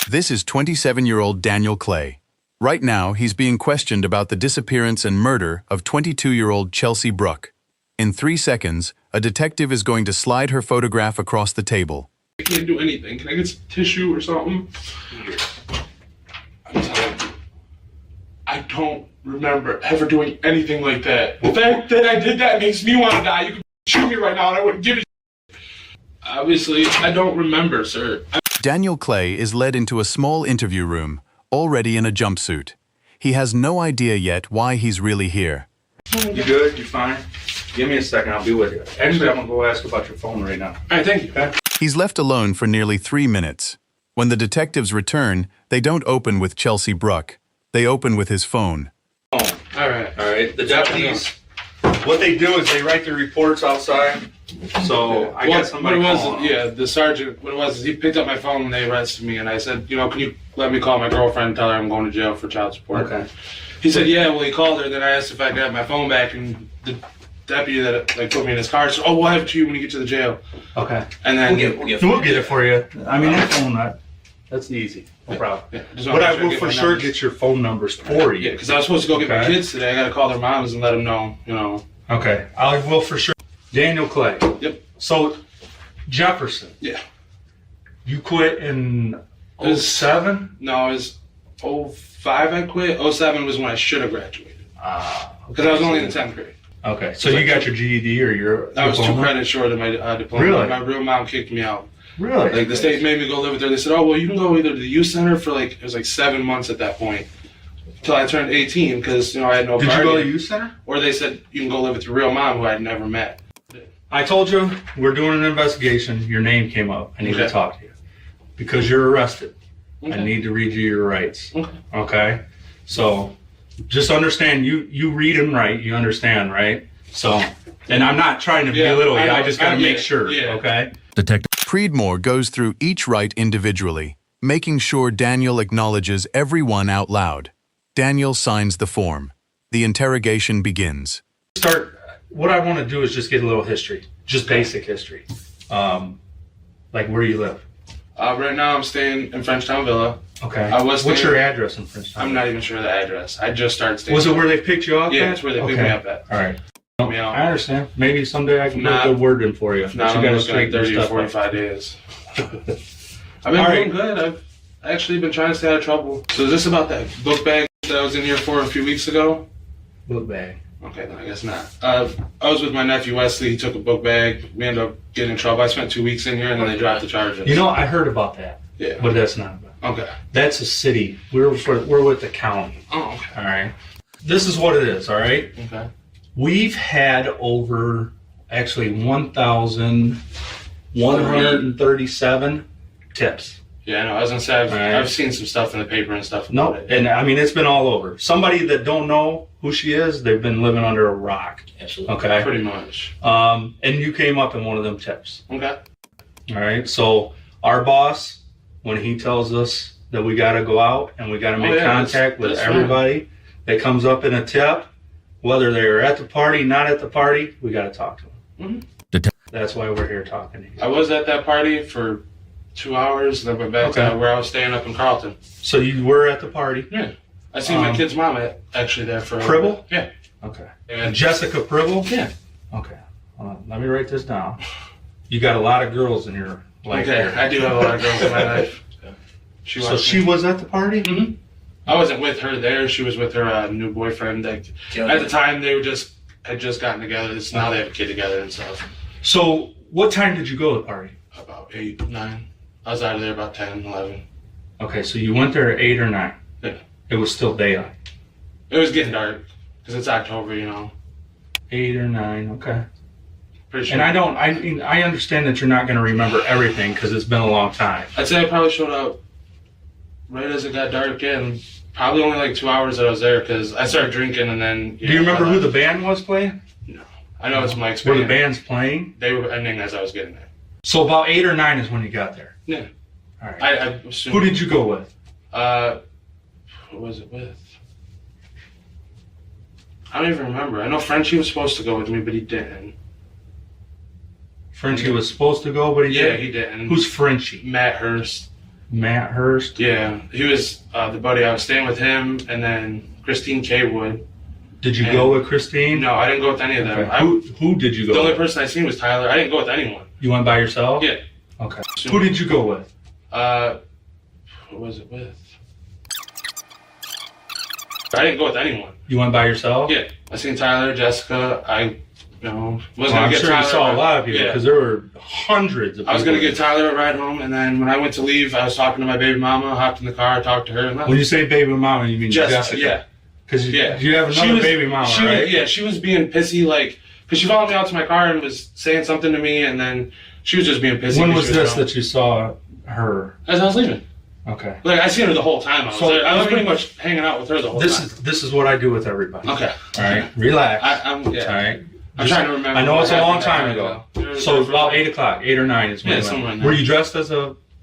This is 27-year-old Daniel Clay. Right now, he's being questioned about the disappearance and murder of 22-year-old Chelsea Bruck. In 3 seconds, a detective is going to slide her photograph across the table. I can't do anything. Can I get some tissue or something? Here. I'm telling you, I don't remember ever doing anything like that. The fact that I did that makes me want to die. You could shoot me right now and I wouldn't give a shit. Obviously, I don't remember, sir. Daniel Clay is led into a small interview room, already in a jumpsuit. He has no idea yet why he's really here. You good? You fine? Give me a second, I'll be with you. Actually, I'm gonna go ask about your phone right now. All right, thank you. Okay? He's left alone for nearly 3 minutes. When the detectives return, they don't open with Chelsea Bruck. They open with his phone. All right. The deputies, what they do is they write their reports outside. So I got somebody calling. Yeah, the sergeant, what it was is he picked up my phone when they arrested me, and I said, can you let me call my girlfriend and tell her I'm going to jail for child support? Okay. He said, yeah, well, he called her, then I asked if I could have my phone back, and the deputy that put me in his car said, oh, we'll have it to you when you get to the jail. Okay. And then we'll get it for you. I mean, that phone, that's easy. No problem. Yeah, but I will for sure get your phone numbers for you. Yeah, because I was supposed to go get my kids today. I got to call their moms and let them know, Okay. I will for sure. Daniel Clay. Yep. So, Jefferson. Yeah. You quit in 07? No, it was 05 I quit. 07 was when I should have graduated. Because I was only in the 10th grade. Okay. So you got your GED or your I was 2 credits short of my diploma. Really? My real mom kicked me out. Really? Like, the state made me go live with her. They said, oh, well, you can go either to the youth center for it was 7 months at that point. Until I turned 18 because, I had no Did you go to the youth center? Or they said, you can go live with your real mom who I'd never met. I told you, we're doing an investigation. Your name came up. I need to talk to you. Because you're arrested. Okay. I need to read you your rights. Okay? So, just understand, you read and write, you understand, right? So, and I'm not trying to belittle you, I just got to make sure, okay? Detective Creedmoor goes through each right individually, making sure Daniel acknowledges everyone out loud. Daniel signs the form. The interrogation begins. What I want to do is just get a little history, just basic history. Like where you live. Right now I'm staying in Frenchtown Villa. Okay. What's your address in Frenchtown? I'm not even sure the address. I just started staying. Was it where they picked you up? Yeah, it's where they picked me up at. All right. I understand. Maybe someday I can put a good word in for you. Now I'm looking at 30 or 45 days. I've been doing good. I've actually been trying to stay out of trouble. So is this about that book bag that I was in here for a few weeks ago? Book bag. Okay, then I guess not. I was with my nephew Wesley. He took a book bag. We ended up getting in trouble. I spent 2 weeks in here, and then they dropped the charges. I heard about that. Yeah. But that's not about. Okay. That's a city. We're with the county. Oh, okay. All right. This is what it is, all right? Okay. We've had over, actually, 1,137 tips. Yeah, I know. I was going to say, I've seen some stuff in the paper and stuff. No, and I mean, it's been all over. Somebody that don't know who she is, they've been living under a rock. Absolutely. Okay? Pretty much. And you came up in one of them tips. Okay. All right? So our boss, when he tells us that we got to go out and we got to make contact with everybody that comes up in a tip, whether they're at the party, not at the party, we got to talk to them. That's why we're here talking to you. I was at that party for 2 hours, then went back to where I was staying up in Carlton. So you were at the party? Yeah. I seen my kid's mom actually there for Pribble? Yeah. Okay. And Jessica Pribble? Yeah. Okay. Let me write this down. You got a lot of girls in your life. Okay, I do have a lot of girls in my life. She was at the party? Mm-hmm. I wasn't with her there. She was with her new boyfriend. At the time, they had just gotten together. Now they have a kid together and stuff. So what time did you go to the party? About 8, 9. I was out of there about 10, 11. Okay, so you went there at 8 or 9? Yeah. It was still daylight? It was getting dark, because it's October, 8 or 9, okay. Pretty sure. And I understand that you're not going to remember everything, because it's been a long time. I'd say I probably showed up right as it got dark again. Probably only like 2 hours that I was there, because I started drinking and then... Do you remember who the band was playing? No. I know it's Mike's band. Were the band's playing? They were ending as I was getting there. So about 8 or 9 is when you got there? Yeah. All right. I assume. Who did you go with? Who was it with? I don't even remember. I know Frenchie was supposed to go with me, but he didn't. Frenchie was supposed to go, but he didn't? Yeah, he didn't. Who's Frenchie? Matt Hurst. Matt Hurst? Yeah, he was the buddy. I was staying with him, and then Christine K. Wood. Did you go with Christine? No, I didn't go with any of them. Okay. Who did you go The with? only person I seen was Tyler. I didn't go with anyone. You went by yourself? Yeah. Okay. Who did you go with? Who was it with? I didn't go with anyone. You went by yourself? Yeah. I seen Tyler, Jessica. I wasn't I'm gonna get sure Tyler. you saw a lot of people because there were hundreds of people. I was gonna get Tyler a ride home, and then when I went to leave, I was talking to my baby mama. Hopped in the car, talked to her, and left. When you say baby mama, you mean Jessica? Yeah. Because you have another baby mama, right? Yeah, she was being pissy, like, because she followed me out to my car and was saying something to me, and then she was just being pissy. When was this that you saw her? As I was leaving. Okay. Like, I seen her the whole time. I was pretty much hanging out with her the whole time. This is what I do with everybody. Okay. All right. Relax. All right. I'm Just, trying to remember. I know it's a long time ago. So about 8 o'clock, 8 or 9 is when Yeah, you somewhere in went. there. Were you dressed as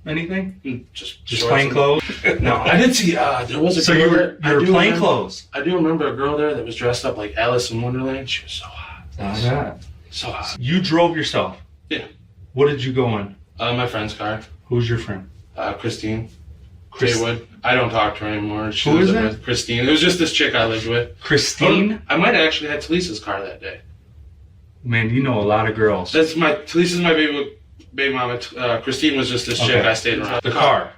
anything? Just plain clothes? No, I did see. There was a. So girl you there. were plain clothes. I do remember a girl there that was dressed up like Alice in Wonderland. She was so hot. Yeah. So hot. You drove yourself. Yeah. What did you go in? My friend's car. Who's your friend? Christine. Jaywood. I don't talk to her anymore. Who is that? Christine. It was just this chick I lived with. Christine? I might have actually had Talisa's car that day. Man, you know a lot of girls. Talisa's my baby mama. Christine was just this chick I stayed around. The car.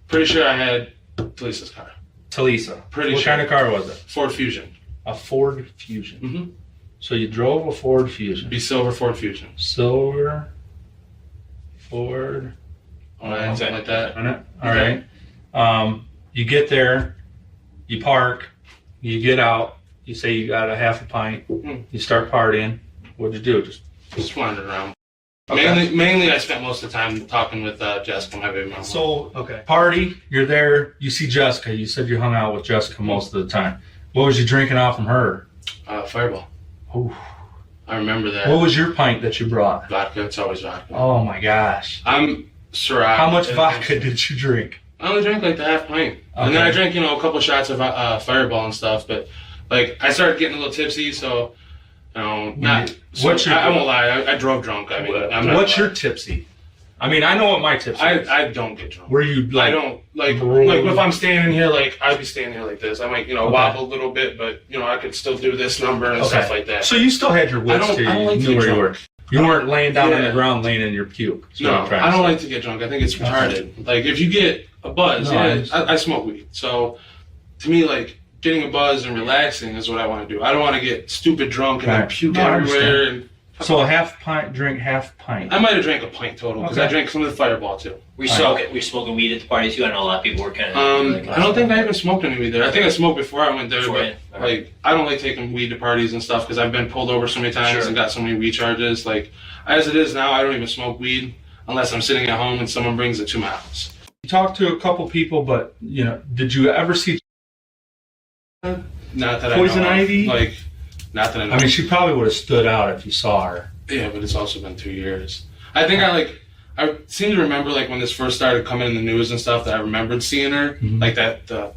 Pretty sure I had Talisa's car. Talisa. Pretty what sure. kind of car was it? Ford Fusion. A Ford Fusion. Mm-hmm. So you drove a Ford Fusion. Be silver Ford Fusion. Silver Ford. Something like that. All right. You get there, you park, you get out, you say you got a half a pint, you start partying. What'd you do? Just wandered around. Okay. Mainly, I spent most of the time talking with Jessica, my baby mama. So, party, you're there, you see Jessica. You said you hung out with Jessica most of the time. What was you drinking off from her? Fireball. Ooh. I remember that. What was your pint that you brought? Vodka. It's always vodka. Oh my gosh. I'm Ciroc. How much vodka did you drink? I only drank like the half pint. And then I drank, a couple shots of Fireball and stuff. But, like, I started getting a little tipsy, so, I won't lie. I drove drunk. I mean, what's your tipsy? I mean, I know what my tipsy is. I don't get drunk. Were you, like... I don't, like if I'm standing here, like, I'd be standing here like this. I might, wobble a little bit, but, I could still do this number and stuff like that. So you still had your wits too. I don't like you knew where you were. You weren't laying down on the Yeah. ground laying in your puke. No, I don't like to get drunk. I think it's retarded. Like, if you get a buzz, I smoke weed. So, to me, like, getting a buzz and relaxing is what I want to do. I don't want to get stupid drunk and then puke everywhere. And so a half pint, drink half pint. I might have drank a pint total because I drank some of the Fireball too. We're smoking weed at the party too. I know a lot of people were kind of. I don't think I even smoked any weed there. I think I smoked before I went there, but like I don't like taking weed to parties and stuff because I've been pulled over so many times and got so many weed charges. Like as it is now, I don't even smoke weed unless I'm sitting at home and someone brings it to my house. You talked to a couple people, but did you ever see? Not that Poison I know Ivy? of. Like, not that I know. I mean, she probably would have stood out if you saw her. Yeah, but it's also been 2 years. I think I seem to remember like when this first started coming in the news and stuff that I remembered seeing her, like that the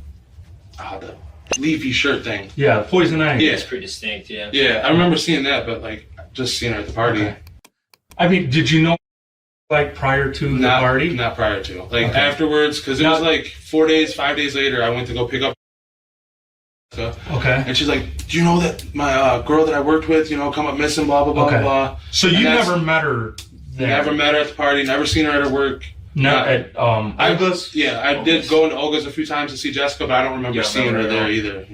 leafy shirt thing. Yeah, Poison Ivy. Yeah, it's pretty distinct. Yeah. Yeah, I remember seeing that, but like just seeing her at the party. Okay. I mean, did you know like prior to the party? Not prior to. Like afterwards, because it was like 5 days later, I went to go pick up. Okay. And she's like, "Do you know that my girl that I worked with, come up missing, blah blah blah blah." So you never met her there? Never met her at the party. Never seen her at her work. Not at Olga's? I did go into Olga's a few times to see Jessica, but I don't remember seeing her there either.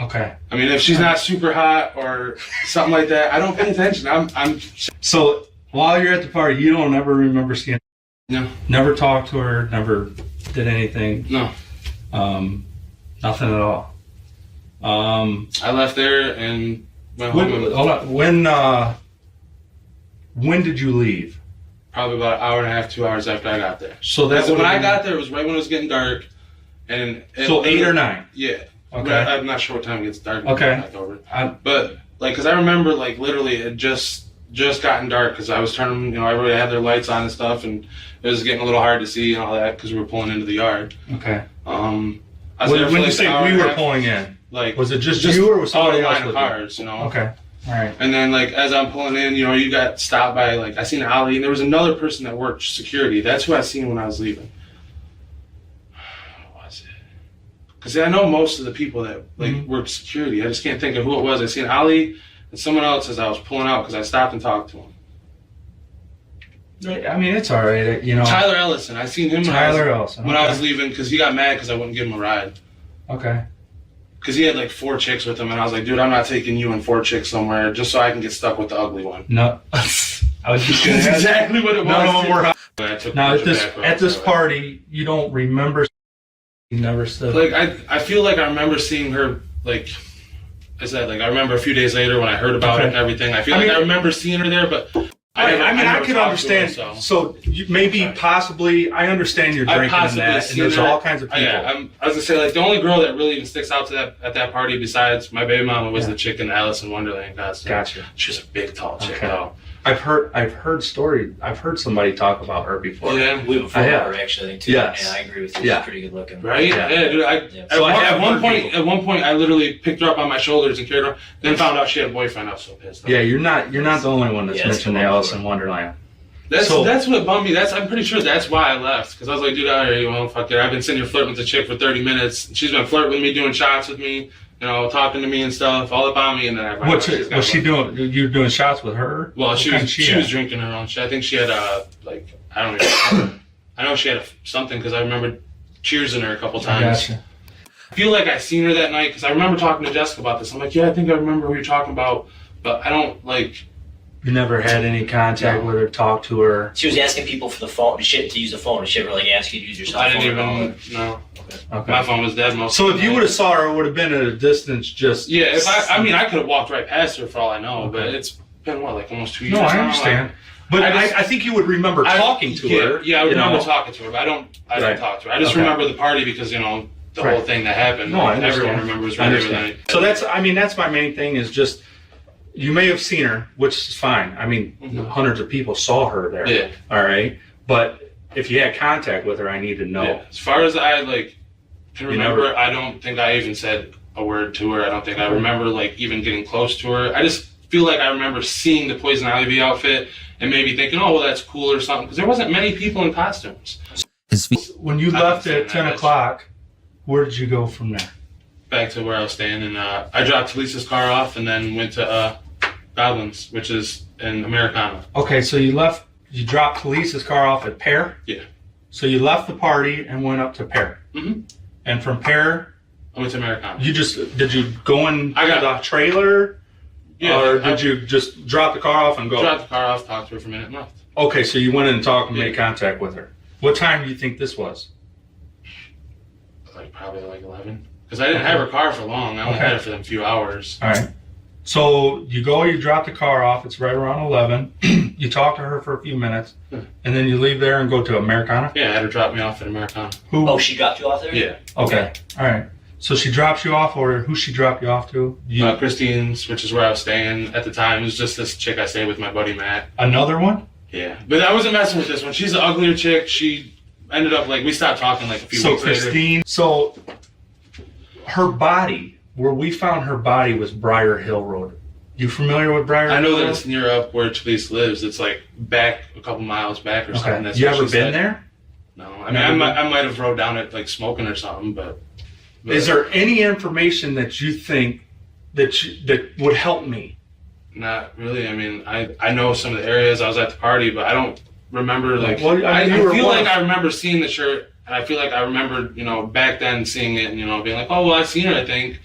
Okay. I mean, if she's not super hot or something like that, I don't pay attention. I'm. So while you're at the party, you don't ever remember seeing her? No. Never talked to her. Never did anything. No. Nothing at all. I left there and went home. Hold on. When did you leave? Probably about an hour and a half, 2 hours after I got there. So that's when I got there, it was right when it was getting dark. And so 8 or 9? Yeah. Okay. I'm not sure what time it gets dark. Okay. But like, cause I remember like literally it just gotten dark because I was turning, everybody had their lights on and stuff, and it was getting a little hard to see and all that because we were pulling into the yard. Okay. When you say we were pulling in, like was it just you or was somebody else with cars? Okay. All right. And then, like, as I'm pulling in, you got stopped by, like, I seen Ali, and there was another person that worked security. That's who I seen when I was leaving. was it? Because I know most of the people that like work security. I just can't think of who it was. I seen Ali and someone else as I was pulling out because I stopped and talked to him. I mean, it's all right. You know, Tyler Ellison. I seen him when I was okay. leaving because he got mad because I wouldn't give him a ride. Okay. Because he had like 4 chicks with him, and I was like, dude, I'm not taking you and 4 chicks somewhere just so I can get stuck with the ugly one. No. I was just That's exactly what it was. None of them were hot. I took Now, a bunch of back at roads this that way. party, you don't remember. You never said. Like, I feel like I remember seeing her, like, I said, like, I remember a few days later when I heard about it and everything. I feel like I remember seeing her there, but I could understand. Her, so you, maybe, possibly, I understand you're drinking and that, and there's all kinds of people. Yeah, I was gonna say, like, the only girl that really even sticks out to that at that party besides my baby mama was the chick in the Alice in Wonderland costume. Gotcha. She was a big, tall chick, though. I've heard somebody talk about her before. Yeah, We before her actually too. Yes. Yeah, I agree with you. Yeah. She's pretty good looking. right? Yeah. Yeah, dude. So At one point, I literally picked her up on my shoulders and carried her. Then found out she had a boyfriend. I was so pissed. Yeah, you're not the only one that's Yeah, it's mentioned come up Alice before. in Wonderland. That's So- what bummed me. I'm pretty sure that's why I left. Because I was like, dude, all right, well, fuck it. I've been sitting here flirting with the chick for 30 minutes. She's been flirting with me, doing shots with me, you know, talking to me and stuff, all about me. And then I Was she doing? You were doing shots with her? Well, she What was kind she had? was drinking her own shit. I think she had like I don't even remember. I know she had something because I remember cheersing her a couple times. Gotcha. I feel like I seen her that night because I remember talking to Jessica about this. I'm like, yeah, I think I remember who you're talking about, but I don't like. You never had any contact with her, talked to her. She was asking people for the phone to use the phone. She ever like ask you to use your cell I phone? didn't and all even that? know. Okay. My phone was dead most. So of if the you night. would have saw her, it would have been at a distance. Just Yeah, if I mean, I could have walked right past her for all I know, but it's been what, like almost 2 years. No, I now? understand. But I think you would remember talking to her. Yeah, I you remember know? talking to her, but I don't Right. talk to her. I just Okay. remember the party because, you know, the Right. whole thing that happened. No, I understand. Everyone remembers I right understand. everything. So that's my main thing is just, you may have seen her, which is fine. I mean, hundreds of people saw her there. Yeah. All right. But if you had contact with her, I need to know. Yeah. As far as I can You remember, never- I don't think I even said a word to her. I don't think I remember even getting close to her. I just feel like I remember seeing the Poison Ivy outfit and maybe thinking, oh, well, that's cool or something, because there wasn't many people in costumes. When you I left haven't at seen 10 that o'clock, where did you go from there? Back to where I was staying, and I dropped Lisa's car off and then went to Goblins, which is in Americana. Okay, so you dropped Police's car off at Pear? Yeah. So you left the party and went up to Pear. Mm-hmm. And from Pear, I went to Americana. did you go in the trailer? Yeah, Or I did you just drop the car off and go? dropped the car off, talked to her for a minute, and left. Okay, so you went in and talked and Yeah. made contact with her. What time do you think this was? Probably 11. Because I didn't have her car for long. I only had it for them few hours. All right. So you drop the car off. It's right around 11. You talk to her for a few minutes, and then you leave there and go to Americana? Yeah, I had her drop me off at Americana. Who? Oh, she dropped you off there? Yeah. Okay. All right. So she drops you off, or who she dropped you off to? Christine's, which is where I was staying at the time. It was just this chick I stayed with, my buddy Matt. Another one? Yeah. But I wasn't messing with this one. She's an uglier chick. She ended up, we stopped talking a few weeks later. Christine. So her body, where we found her body, was Briar Hill Road. You familiar with Briar Hill I know that Road? it's near up where Chelsea lives. It's back a couple miles back or something. Okay. That's You what ever she been said. there? No. I mean, I might have rode down it smoking or something, but Is there any information that you think that would help me? not really. I mean, I know some of the areas. I was at the party, but I don't remember Well, I I mean, you were feel one like of- I remember seeing the shirt, and I feel like I remember back then seeing it and being like, oh well, I seen her, I think,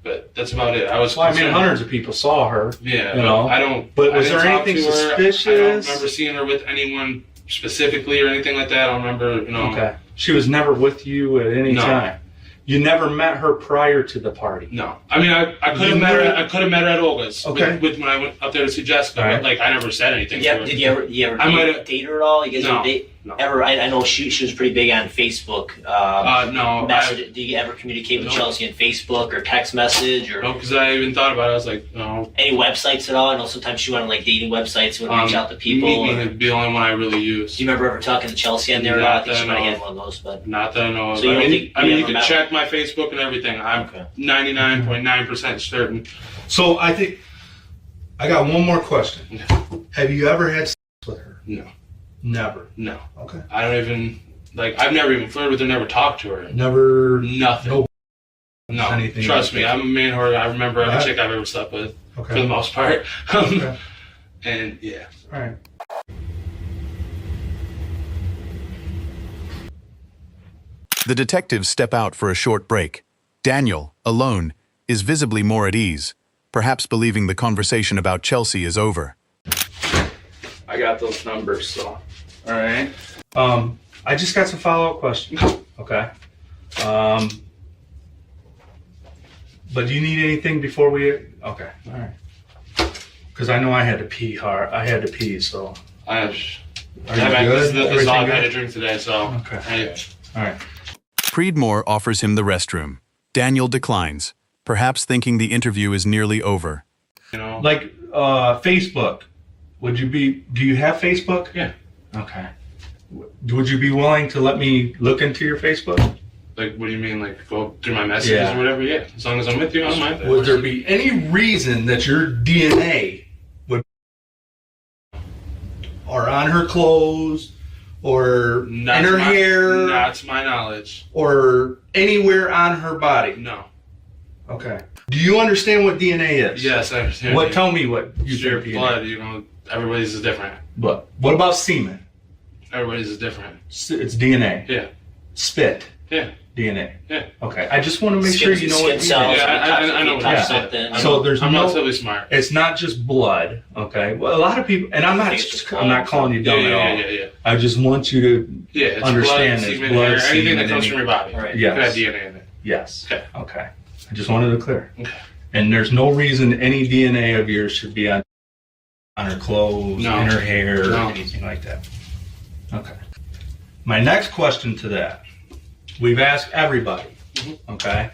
but that's about it. I was. Well, I mean, concerned. hundreds of people saw her. Yeah, you know. I don't. But I was didn't there talk anything to her. I suspicious? don't remember seeing her with anyone specifically or anything like that. I don't remember. Okay. She was never with you at any No. time. You never met her prior to the party. No, I mean I could have met her. I could have met her at Olga's. Okay. With when I went up there to see Jessica, All right. but I never said anything. Yeah. to her. Did you ever I might've- date her at all? You guys No. ever date? No. Ever? I know she was pretty big on Facebook. No. Did you ever communicate with No. Chelsea on Facebook or text message or No, because I even thought about it. I was like, no. any websites at all? I know sometimes she went on dating websites and would reach out to people. Meet Me or- would be the only one I really used. do you remember ever talking to Chelsea on there? I Not think she that might I know have of. had one of those, but Not that I know of. So you don't think you ever can met check my Facebook and everything. I'm Okay. 99.9% certain. So I got one more question. Have you ever had sex with her? No. Never. No. Okay. I don't even Like, I've never even flirted with her, never talked to her. Never. Nothing. No. Anything Trust like me, that. I'm a man whore. I remember every Alright. chick I've ever slept with, Okay. for the most part. Okay. And yeah. All right. The detectives step out for a short break. Daniel, alone, is visibly more at ease, perhaps believing the conversation about Chelsea is over. I got those numbers, so. All right. I just got some follow-up questions. Okay. But do you need anything before we? Okay. All right. Because I know I had to pee hard. I had to pee, so. Are you This good? is all I've Everything had to good? drink today, so. Okay. All right. Creedmoor offers him the restroom. Daniel declines, perhaps thinking the interview is nearly over. You know? Like Facebook, do you have Facebook? Yeah. Okay. Would you be willing to let me look into your Facebook? Like, what do you mean? Like, go through my messages Yeah. or whatever? Yeah. As long as I'm with you, I don't mind that. Would there be any reason that your DNA would or on her clothes or Not in her to my- hair Not to my knowledge. or anywhere on her body? No. Okay. Do you understand what DNA is? Yes, I understand. What? Tell me what you Your think DNA. blood, you know, everybody's is different. What about semen? Everybody's is different. It's DNA. Yeah. Spit. Yeah. DNA. Yeah. Okay. I just want to make sure you know what Skin cells. DNA is. Yeah, I know what touch you're something. saying. So there's I'm no- relatively smart. It's not just blood. Okay. Well, a lot of people, and I'm I think it's just not calling you Yeah, dumb yeah, at all. yeah, yeah. I just want you to Yeah, it's understand blood, it's semen, blood, hair, anything semen, that comes any- from your body. Right. Yes. Could have DNA in it. Yes. Okay. Okay. I just wanted to clear. Okay. And there's no reason any DNA of yours should be on her clothes, No. in her hair, No. or anything like that. Okay. My next question to that, we've asked everybody, okay?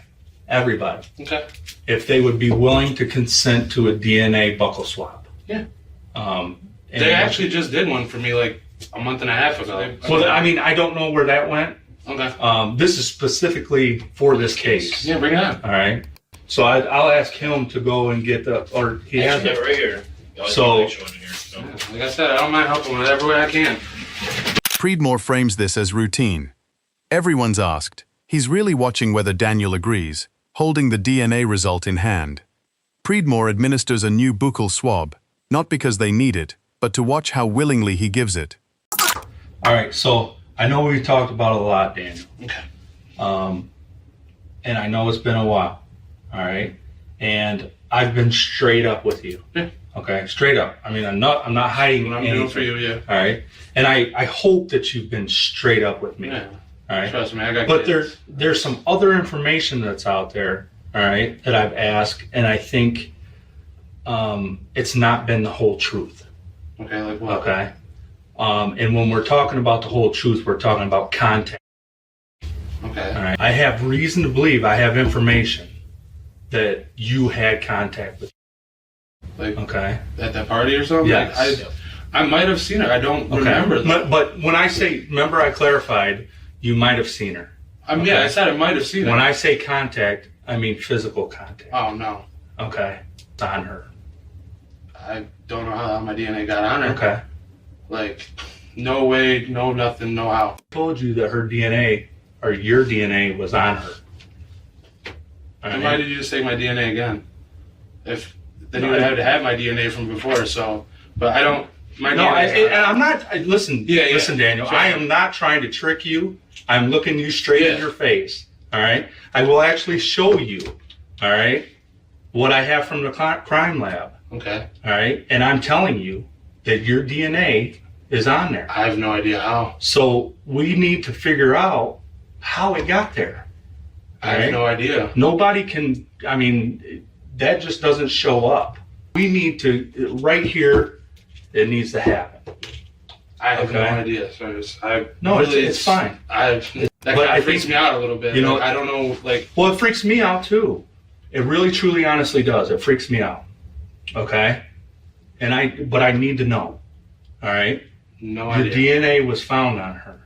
Everybody, Okay. if they would be willing to consent to a DNA buccal swab. Yeah. And They actually just did one for me like a month and a half ago. Well, I mean, I don't know where that went. Okay. This is specifically for this case. Yeah, bring it on. All right. So I'll ask him to go and get or he has it. right here. So- Yeah, like I said, I don't mind helping whatever way I can. Creedmoor frames this as routine. Everyone's asked. He's really watching whether Daniel agrees, holding the DNA result in hand. Creedmoor administers a new buccal swab, not because they need it, but to watch how willingly he gives it. All right. So I know we've talked about it a lot, Daniel. Okay. And I know it's been a while. All right. And I've been straight up with you. Yeah. Okay. Straight up. I mean, I'm not hiding What I'm anything. doing for you, yeah. All right. And I hope that you've been straight up with me. Yeah. All right. Trust me, I got But kids. there's some other information that's out there, all right, that I've asked, and I think it's not been the whole truth. Okay, like what? Okay. And when we're talking about the whole truth, we're talking about contact. Okay. All right. I have reason to believe I have information that you had contact with. Like Okay. at that party or something? Yes. Like, I might have seen her. I don't remember that. But when I say, remember I clarified, you might have seen her. I mean, yeah, I said I might have seen her. When I say contact, I mean physical contact. Oh, no. Okay. It's on her. I don't know how my DNA got on her. Okay. Like, no way, no nothing, no how. I told you that her DNA or your DNA was on her. All And right? why did you just say my DNA again? If then you No, would I- have to have my DNA from before, so. But I don't. My No, DNA. I'm not. Listen, Yeah, yeah. listen, Daniel. Sure. I am not trying to trick you. I'm looking you straight in Yeah. your face. All right. I will actually show you. All right. What I have from the crime lab. Okay. All right. And I'm telling you that your DNA is on there. I have no idea how. So we need to figure out how it got there. I have Right. no idea. Nobody can. I mean, that just doesn't show up. We need to right here. It needs to happen. I have no Okay. idea. So No, it's fine. That But kind I of freaks think- me out a little bit. you know- Like, I don't know. Like, Well, it freaks me out too. It really, truly, honestly does. It freaks me out. Okay? But I need to know. All right? no Your idea. DNA was found on her.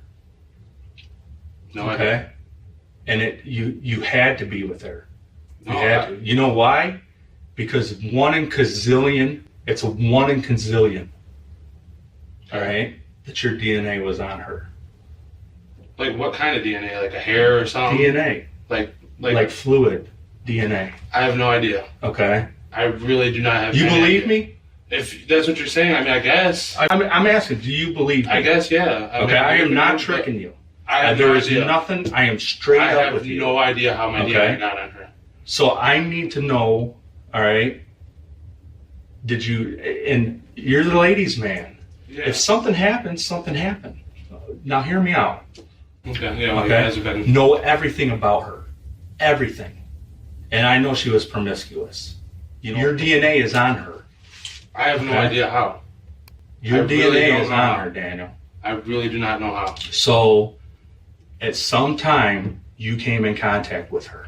No Okay? idea. And you had to be with her. You No, had to. You know why? Because 1 in gazillion, it's a 1 in gazillion. All right? That your DNA was on her. Like what kind of DNA? Like a hair or something? DNA. Like fluid DNA. I have no idea. Okay. I really do not have. You any believe idea. me? If that's what you're saying, I mean, I guess. I'm asking, do you believe me? I guess, yeah. Okay, I am not tricking you. I have There no is idea. nothing. I am straight I up have with you. no idea how my Okay. DNA got on her. So I need to know. All right. Did you? And you're the ladies' man. Yeah. If something happens, something happened. Now hear me out. Okay. Yeah. Well, Okay. you guys have been. Know everything about her, everything. And I know she was promiscuous. Your DNA is on her. I have no Okay. idea how. Your I really DNA don't is know on how. her, Daniel. I really do not know how. So, at some time, you came in contact with her.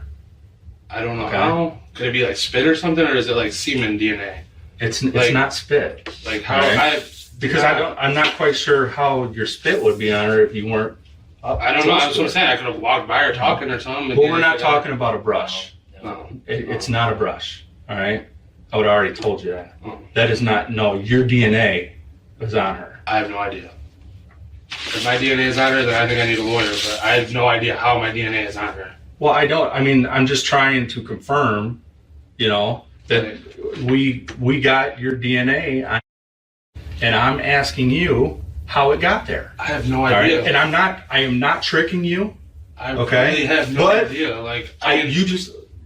I don't know Okay. how. Could it be like spit or something, or is it like semen DNA? It's Like- not spit. Like how? Right. Because I'm not quite sure how your spit would be on her if you weren't. I don't know. That's what I'm saying. I could have walked by her talking or something. But we're not talking about a brush. No. It's not a brush. All right. I would have already told you that. Oh. That is not. No, your DNA is on her. I have no idea. If my DNA is on her, then I think I need a lawyer. But I have no idea how my DNA is on her. Well, I don't. I mean, I'm just trying to confirm. That we got your DNA on, and I'm asking you how it got there. I have no All idea. right? And I am not tricking you. I Okay. really have no But idea. Like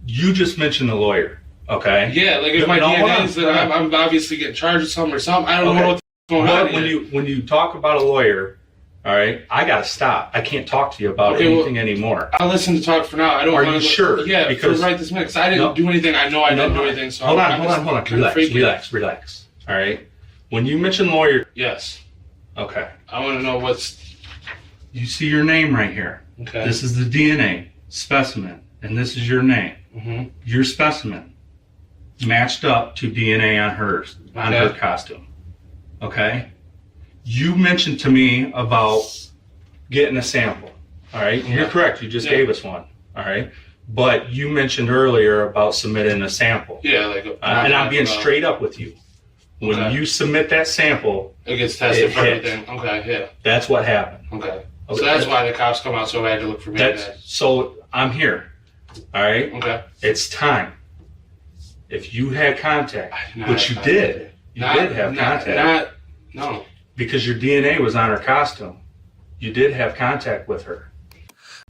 You just mentioned the lawyer. Okay. yeah, like if my No, hold DNA on, is that hold on. I'm obviously getting charged with something or something. I don't Okay. know what's going on. But when you talk about a lawyer, all right, I gotta stop. I can't talk to you about Okay, well, anything anymore. I'll listen to talk for now. I don't. Are wanna you sure? Yeah, Because- for right this minute. 'Cause I didn't No. do anything. I know I didn't No, do anything. So hold on. I'm just kinda freaking- Relax. All right. When you mention lawyer, Yes. okay, I want to know what's. you see your name right here. Okay. This is the DNA specimen, and this is your name. Mm-hmm. Your specimen matched up to DNA on hers, on her Okay. costume. Okay? You mentioned to me about getting a sample. All right? You're Yeah. correct. You just Yeah. gave us one. All right? But you mentioned earlier about submitting a sample. Yeah, like. And I'm being straight up with you. When Okay. you submit that sample, It gets tested It for hit. everything. Okay. Yeah. that's what happened. Okay. So Okay. that's why the cops come out so bad to look for me today. So I'm here. All right? Okay. It's time. If you had contact, I did not which have you did, contact. you did have contact No. because your DNA was on her costume. You did have contact with her.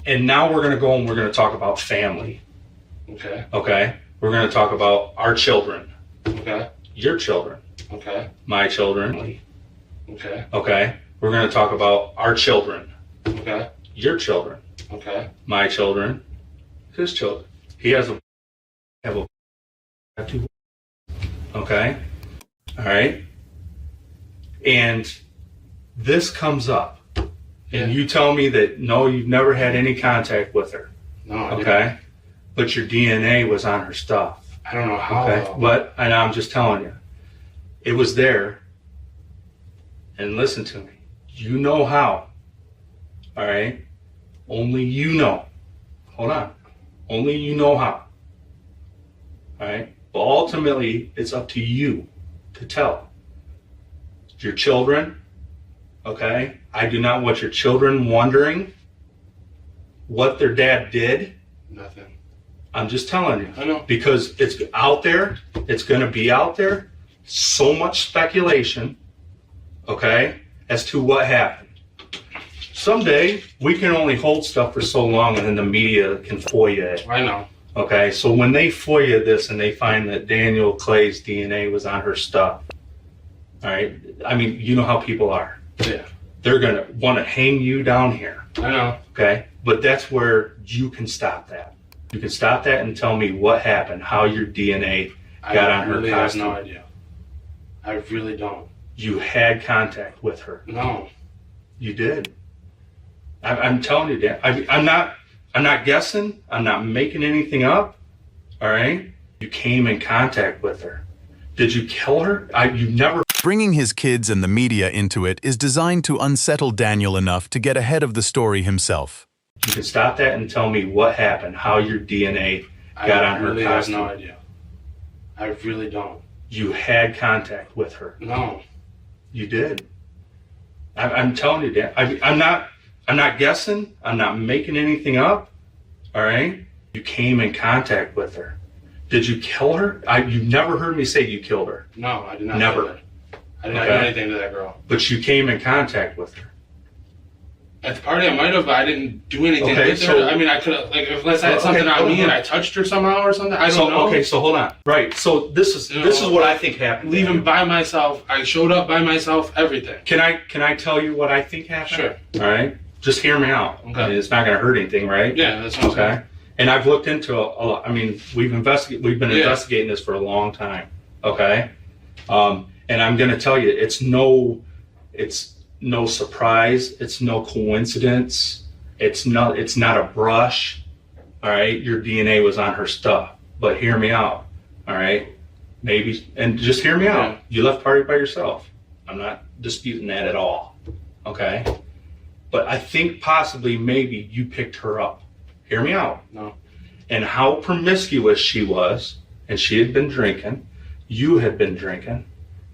And now we're going to go and we're going to talk about family. Okay. Okay? We're going to talk about our children, Okay. your children, Okay. my children. Okay. Okay? We're going to talk about our children, Okay. your children, Okay. my children, his children. He has have two. Okay? All right? And this comes up. Yeah. And you tell me that no, you've never had any contact with her. No. I didn't. Okay? But your DNA was on her stuff. I don't know how. Okay? though. But, and I'm just telling you, it was there. And listen to me. You know how. All right? Only you know. Hold on. Only you know how. All right? But ultimately, it's up to you to tell. Your children, okay? I do not want your children wondering what their dad did. Nothing. I'm just telling you. I know. Because it's out there. It's going to be out there. So much speculation, okay, as to what happened. Someday, we can only hold stuff for so long and then the media can FOIA it. I know. Okay, so when they FOIA this and they find that Daniel Clay's DNA was on her stuff, all right, I mean, you know how people are. Yeah. They're going to want to hang you down here, I know. okay? But that's where you can stop that. You can stop that and tell me what happened, how your DNA got on her really have costume. no idea. I really don't. You had contact with her. No. You did. I'm telling you, Dan. I'm not guessing. I'm not making anything up. All right. You came in contact with her. Did you kill her? You never. Bringing his kids and the media into it is designed to unsettle Daniel enough to get ahead of the story himself. You can stop that and tell me what happened, how your DNA got on her really have costume. no idea. I really don't. You had contact with her. No. You did. I'm telling you, Dan. I'm I'm not guessing. I'm not making anything up. All right? You came in contact with her. Did you kill her? You've never heard me say you killed her. No, I did not. Never. I did not do anything to that girl. But you came in contact with her. At the party, I might have, but I didn't do anything with her. So, I mean, I could have, like, unless I had something on me and I touched her somehow or something. I don't know. Okay, so hold on. Right. So this is what I think happened. Leaving by myself. I showed up by myself. Everything. Can I tell you what I think happened? Sure. All right. Just hear me out. Okay. I mean, it's not going to hurt anything, right? Yeah, that's what I'm saying. And I've looked into a lot. I mean, we've been investigating this for a long time. Okay. And I'm going to tell you, it's no surprise. It's no coincidence. It's not a brush. All right. Your DNA was on her stuff, but hear me out. All right. Maybe, and just hear me out. You left party by yourself. I'm not disputing that at all. Okay. But I think possibly maybe you picked her up. Hear me out. No. And how promiscuous she was, and she had been drinking. You had been drinking.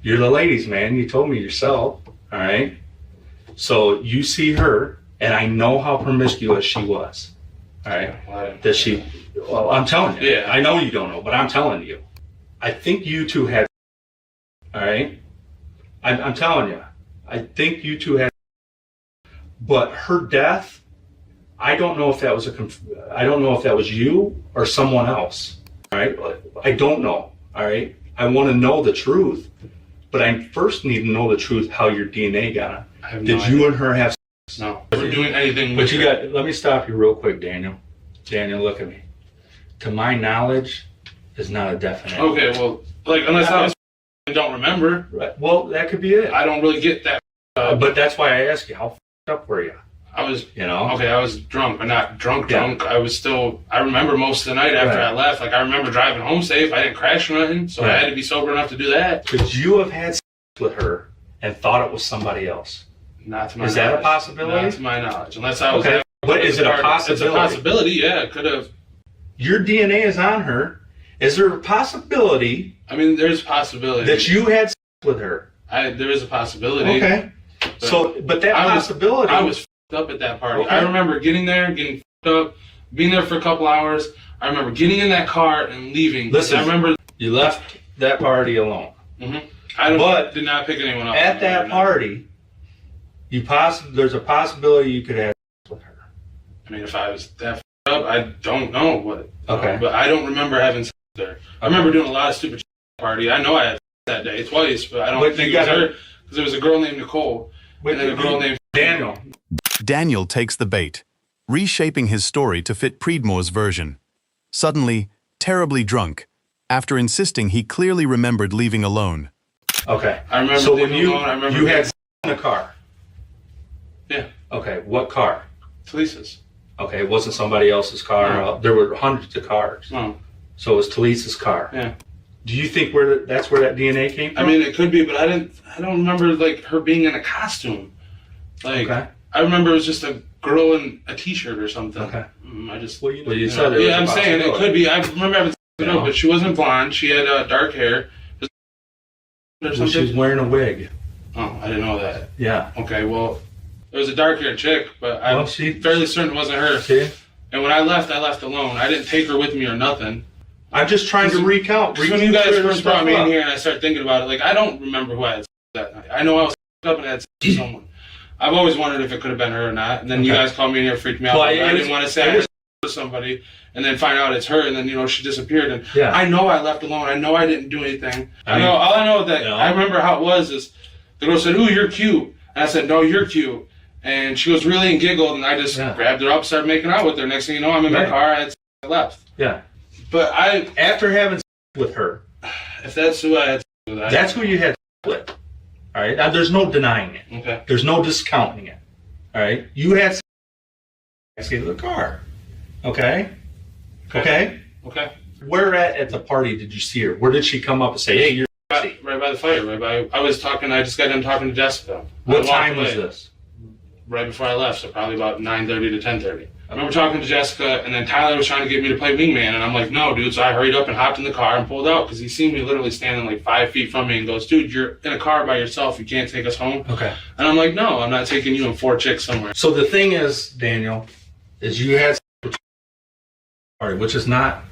You're the ladies' man. You told me yourself. All right. So you see her, and I know how promiscuous she was. All right. Well, I'm telling you. Yeah. I know you don't know, but I'm telling you. I think you two had. All right. I'm telling you. I think you two had. But her death, I don't know if that was you or someone else. All right. I don't know. All right. I want to know the truth, but I first need to know the truth. How your DNA got it. Did you and her have sex? No. We're doing anything. But you got. Let me stop you real quick, Daniel. Daniel, look at me. To my knowledge, is not a definite. Okay. Well, like unless I don't remember. Right. Well, that could be it. I don't really get that. But that's why I ask you, how up were you? I was, Okay, I was drunk, but not drunk. I was still, I remember most of the night after I left. Like, I remember driving home safe. I didn't crash or nothing, so I had to be sober enough to do that. Could you have had sex with her and thought it was somebody else? Not to my knowledge. Is that a possibility? Not to my knowledge. Unless I was... Okay, but is it a possibility? It's a possibility, yeah. It could have... Your DNA is on her. Is there a possibility... I mean, there's a possibility. ...that you had sex with her? There is a possibility. Okay. But that possibility... I was up at that party. Okay. I remember getting there, getting up, being there for a couple hours. I remember getting in that car and leaving. Listen, I remember you left that party alone. Mm-hmm. I did not pick anyone up. At that party, there's a possibility you could have sex with her. I mean, if I was that up, I don't know what. Okay. But I don't remember having sex there. I remember doing a lot of stupid shit at the party. I know I had sex that day twice, but I don't think it was her because there was a girl named Nicole and then a girl named Daniel. Daniel takes the bait, reshaping his story to fit Priedmore's version. Suddenly, terribly drunk, after insisting he clearly remembered leaving alone. Okay. I remember so leaving when you, alone. I remember you had in a car. Yeah. Okay, what car? Talisa's. Okay, it wasn't somebody else's car. No. There were hundreds of cars. No. So it was Talisa's car. Yeah. Do you think that's where that DNA came from? I mean, it could be, but I don't remember like her being in a costume. Like, okay. I remember it was just a girl in a t-shirt or something. Okay. I just. Well, you said it. Yeah, I'm saying it could be. I remember having it, but she wasn't blonde. She had dark hair. Or something. She was wearing a wig. Oh, I didn't know that. Yeah. Okay, well, it was a dark-haired chick, but I'm fairly certain it wasn't her. See? And when I left alone. I didn't take her with me or nothing. I'm just trying to recount. When you guys first brought me in here and I started thinking about it, like, I don't remember who I had sex that night. I know I was up and had sex with someone. I've always wondered if it could have been her or not. And then you guys called me in here, freaked me out. I didn't want to say I had sex with somebody and then find out it's her, and then, she disappeared. And I know I left alone. I know I didn't do anything. All I know that I remember how it was is the girl said, "Ooh, you're cute." And I said, "No, you're cute." And she was really and giggled, and I just grabbed her up, started making out with her. Next thing you know, I'm in my car, I left. Yeah. But after having sex with her, if that's who I had sex with, that's who you had sex with. All right. Now, there's no denying it. Okay. There's no discounting it. All right. You had sex with the car. Okay. Okay. Okay. Where at the party did you see her? Where did she come up and say, "Hey, you're right by the fire"? I was talking. I just got done talking to Jessica. What time was this? Right before I left, so probably about 9:30 to 10:30. I remember talking to Jessica, and then Tyler was trying to get me to play wingman, and I'm like, no, dude. So I hurried up and hopped in the car and pulled out because he seen me literally standing like 5 feet from me and goes, dude, you're in a car by yourself. You can't take us home. Okay. And I'm like, no, I'm not taking you and 4 chicks somewhere. So the thing is, Daniel, is you had party, which is not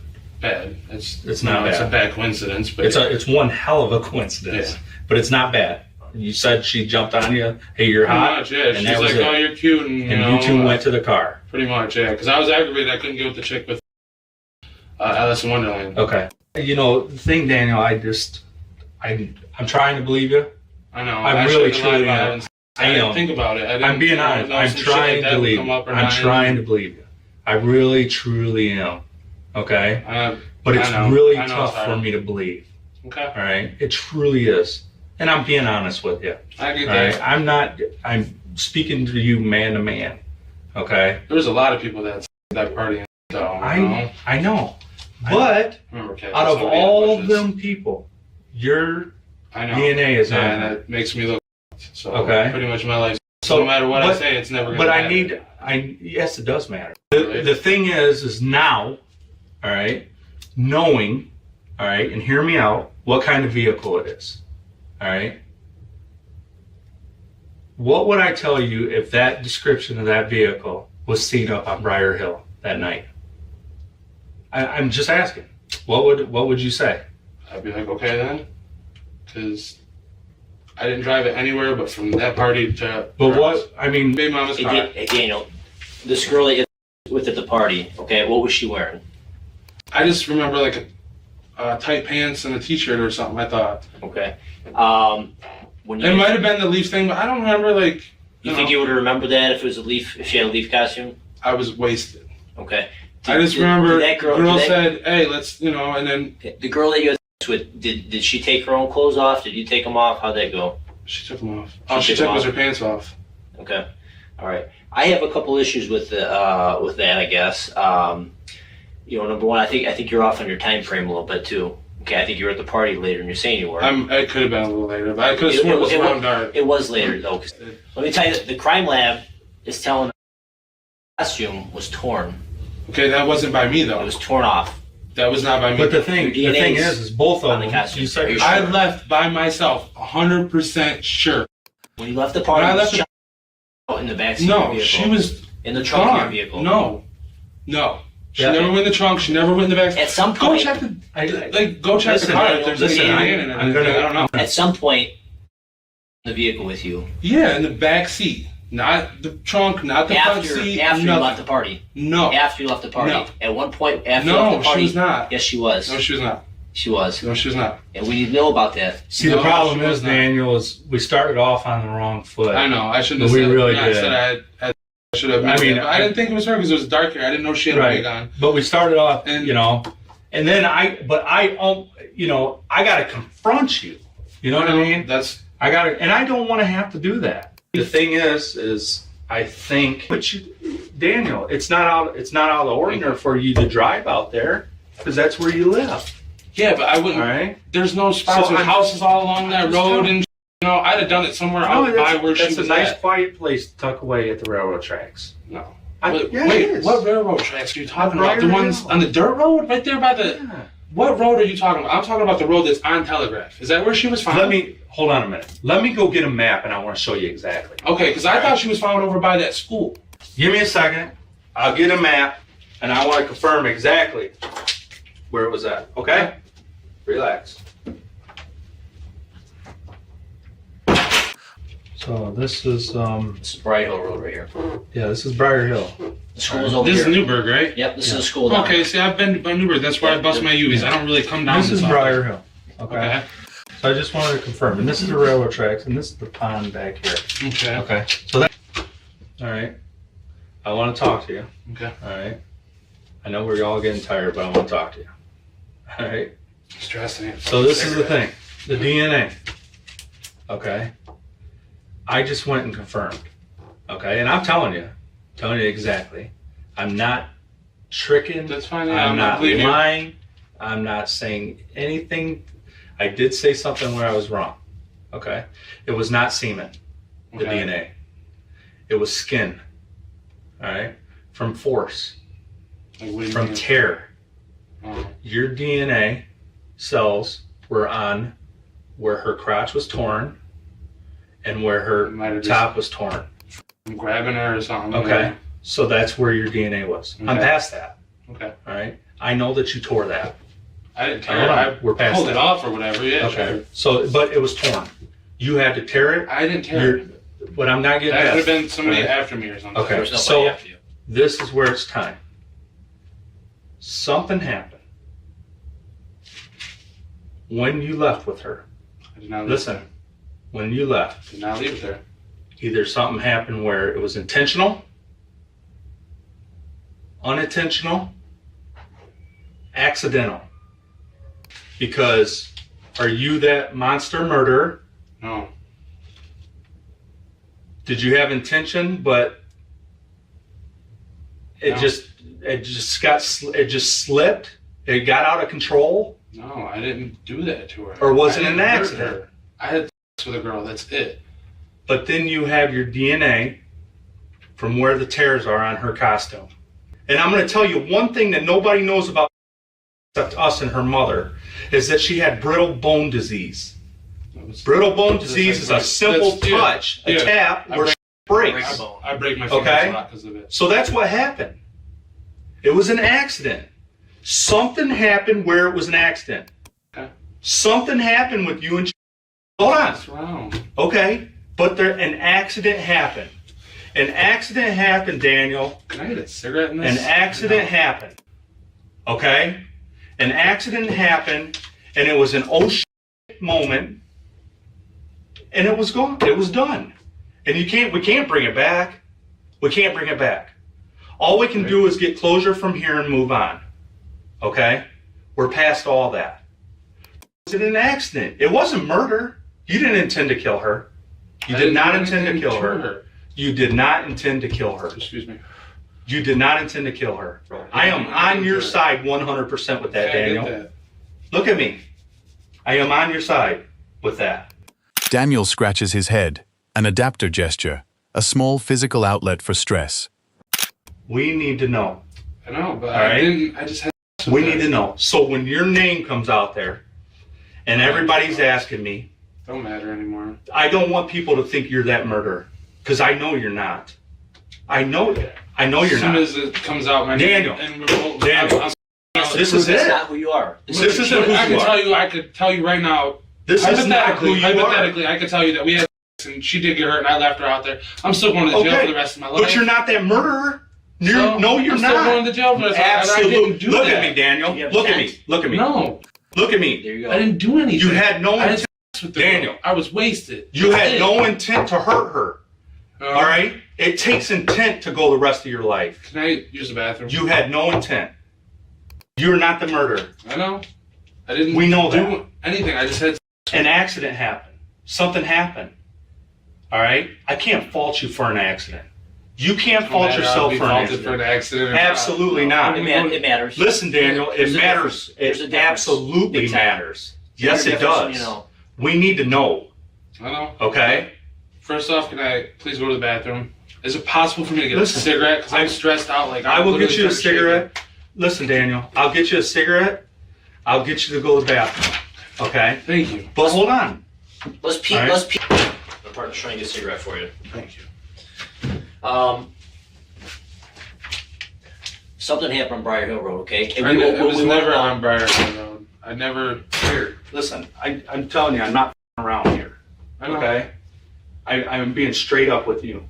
Bad. It's not bad. It's a bad coincidence, but it's one hell of a coincidence, Yeah. but it's not bad. You said she jumped on you. Hey, you're hot. much, yeah. And She's that was like, it. oh, you're cute, and And you two went to the car. Pretty much, yeah. Because I was aggravated. I couldn't get with the chick with Alice in Wonderland. Okay. You know, the thing, Daniel, I'm trying to believe you. I know. I shouldn't really have lied truly about am. it and I didn't think about it. I'm being honest. I'm trying to believe you. I'm trying to believe you. I really, truly am. Okay? But it's really tough for me to believe. Okay. All right? It truly is. And I'm being honest with you. I get All that. right? I'm speaking to you man to man. Okay? There's a lot of people that party. So, I know. But out of all of them people, your DNA is on and there. it makes me look. So Okay. pretty much my life. So no matter what I say, it's never. But matter. yes, it does matter. The thing is now, all right, knowing, all right, and hear me out, what kind of vehicle it is, all right. What would I tell you if that description of that vehicle was seen up on Briar Hill that night? I'm just asking. What would you say? I'd be like, okay then, because I didn't drive it anywhere but from that party to. But what I mean, Baby mama's car. Hey, Daniel, this girl that you're with at the party, okay, what was she wearing? I just remember like a tight pants and a t-shirt or something. I thought. Okay. When It might have been the Leaf thing, but I don't remember. Like, you think you would remember that if it was a Leaf? If she had a Leaf costume? I was wasted. Okay. I just remember that girl said, "Hey, let's," and then the girl that you had with, did she take her own clothes off? Did you take them off? How'd that go? she took them off. All she took was her pants off. Okay. All right. I have a couple issues with with that. I guess. Number one, I think you're off on your time frame a little bit too. Okay, I think you were at the party later than you're saying you were. It could have been a little later, but I could have sworn it was around dark. It was later though. 'Cause let me tell you, the crime lab is telling the costume was torn. Okay, that wasn't by me though. It was torn off. That was not by me. but the thing is both of on the them. costume. You said I left by myself, 100% sure. When you left the party, When I left was out in the back seat of the No, vehicle. she was in the trunk of gone. your vehicle. No. She Yeah. never went in the trunk. She never went in the back. At some Go point, check the Listen, car if there's listen, any in it. I'm gonna- I don't know. at some point, in the vehicle with you Yeah, in the back seat, not the trunk, not the front seat. after you nothing. left the party. No. After you left the party. No. At one point after you No, left the party. she was not. Yes, she was. No, she was not. She was. No, she was not. And we need to know about that. See, No, the problem she was is, not. Daniel, is we started off on the wrong foot. I know. I shouldn't have We said really I did. said I should have. I mean, I didn't think it was her because it was dark hair. I didn't know she had a wig on. But we started off, And- and then I got to confront you. You know what I mean? That's and I don't want to have to do that. The thing is I think, Daniel, it's not out of the ordinary for you to drive out there because that's where you live. yeah, but I wouldn't. All right. There's no spots. So There's I'm- houses all along that road, and I'd have done it somewhere out by where she that's was a nice, at. quiet place to tuck away at the railroad tracks. No. It Wait, is. what railroad tracks are you talking Briar about? The ones Hill. on the dirt road, right there by the. Yeah. What road are you talking about? I'm talking about the road that's on Telegraph. Is that where she was found? Hold on a minute. Let me go get a map, and I want to show you exactly. Okay, because I thought she was found over by that school. Give me a second. I'll get a map, and I want to confirm exactly where it was at. Okay? Relax. So this is This is Bright Hill Road right here. this is Briar Hill. The school's over This here. is Newburgh, right? Yep, this is the school down Okay, there. see, I've been by Newburgh. That's where I bust my UVs. I don't really come down. This is often. Briar Hill. Okay. Okay. So I just wanted to confirm, and this is the railroad tracks, and this is the pond back here. Okay. Okay. So that. All right. I want to talk to you. Okay. All right. I know we're all getting tired, but I want to talk to you. All right. Stressing. So this is the thing, the DNA. Okay. I just went and confirmed. Okay, and I'm telling you exactly. I'm not tricking. That's fine. Yeah, I'm not believing you. lying. I'm not saying anything. I did say something where I was wrong. Okay, it was not semen. The Okay. DNA. It was skin. All right. from force, Like, what do you from mean? tear. Oh. Your DNA cells were on where her crotch was torn and where her Might have top was torn. I'm grabbing her or something. Okay, so that's where your DNA was. I'm Okay. past that. Okay. All right, I know that you tore that. I didn't tear Hold it. on, I we're past pulled that. it off or whatever. Yeah, Okay, sure. so but it was torn. You had to tear it. I didn't tear it. But I'm not getting That could have past. been somebody Right. after me or something. Okay. There was nobody So- after you. This is where it's time. Something happened when you left with her. I did not leave Listen, there. when you left, Did not leave there. either something happened where it was intentional, unintentional, accidental. Because are you that monster murderer? No. Did you have intention, but it No. it just slipped? It got out of control? No, I didn't do that to her. Or was I it an didn't hurt accident? her. I had sex with a girl. That's it. But then you have your DNA from where the tears are on her costume. And I'm going to tell you one thing that nobody knows about except us and her mother is that she had brittle bone disease. That was- Brittle bone disease is a simple That's- yeah, touch, a yeah. tap, I where break- she breaks. I break my fingers Okay. a lot because of it. So that's what happened. It was an accident. Something happened where it was an accident. Okay. Something happened with you and hold on. What's wrong? Okay. But an accident happened. An accident happened, Daniel. Can I get a cigarette in this? An accident No. happened. Okay? An accident happened, and it was an oh shit moment, and it was gone. It was done. And we can't bring it back. We can't bring it back. All we can do is get closure from here and move on. Okay? We're past all that. Was it an accident? It wasn't murder. You didn't intend to kill her. You I did didn't not do intend to anything kill her. You did not intend to kill her. Excuse me. You did not intend to kill her. I am on your side 100% with that, I get Daniel. that. Look at me. I am on your side with that. Daniel scratches his head, an adapter gesture, a small physical outlet for stress. We need to know. I know, but All right. I didn't. I just had. sex with We her. need to know. So when your name comes out there and everybody's asking me, Don't matter anymore. I don't want people to think you're that murderer because I know you're not. I know that. I know you're As soon not. as it comes out, my Daniel. name, and we're both, Daniel. This is That's it. not who you are. This isn't who I you can are. tell you. I could tell you right now. This is not who you are. Hypothetically, I could tell you that we had sex and she did get hurt, and I left her out there. I'm still going to jail for the rest of my life. But you're not that murderer. So, No, you're I'm not. still going to jail for the rest of my life. and I Absolutely. didn't do Look that. at me, Daniel. You have Look at intent? me. Look at me. No, Look at me. There you go. I didn't do anything. You had no I had intent. sex with the Daniel. girl. I was wasted. You That's had it. no intent to hurt her. All right? It takes intent to go the rest of your life. Can I use the bathroom? You had no intent. You're not the murderer. I know. I didn't. We know do that. anything. I just had. An accident happened. Something happened. All right? I can't fault you for an accident. You can't fault yourself for an For accident. an accident. Absolutely not. It matters. Listen, Daniel, it There's a matters. difference. There's a It difference. absolutely Big time. matters. Yes, There's a it difference, does. We need to know. I know. Okay? First off, can I please go to the bathroom? Is it possible for me to get Listen, a cigarette? Because I'm stressed out. Like I I'm will get literally you a starting to shake. cigarette. Listen, Daniel, I'll get you a cigarette. I'll get you to go to the bathroom. Okay? Thank you. But hold on. Let's peek. All right. Let's peek. My partner's trying to get a cigarette for you. Thank you. Something happened on Briar Hill Road, okay? And It was went never along- on Briar Hill Road. I never. Here, listen, I'm telling you, I'm not around here. I know. Okay? I'm being straight up with you.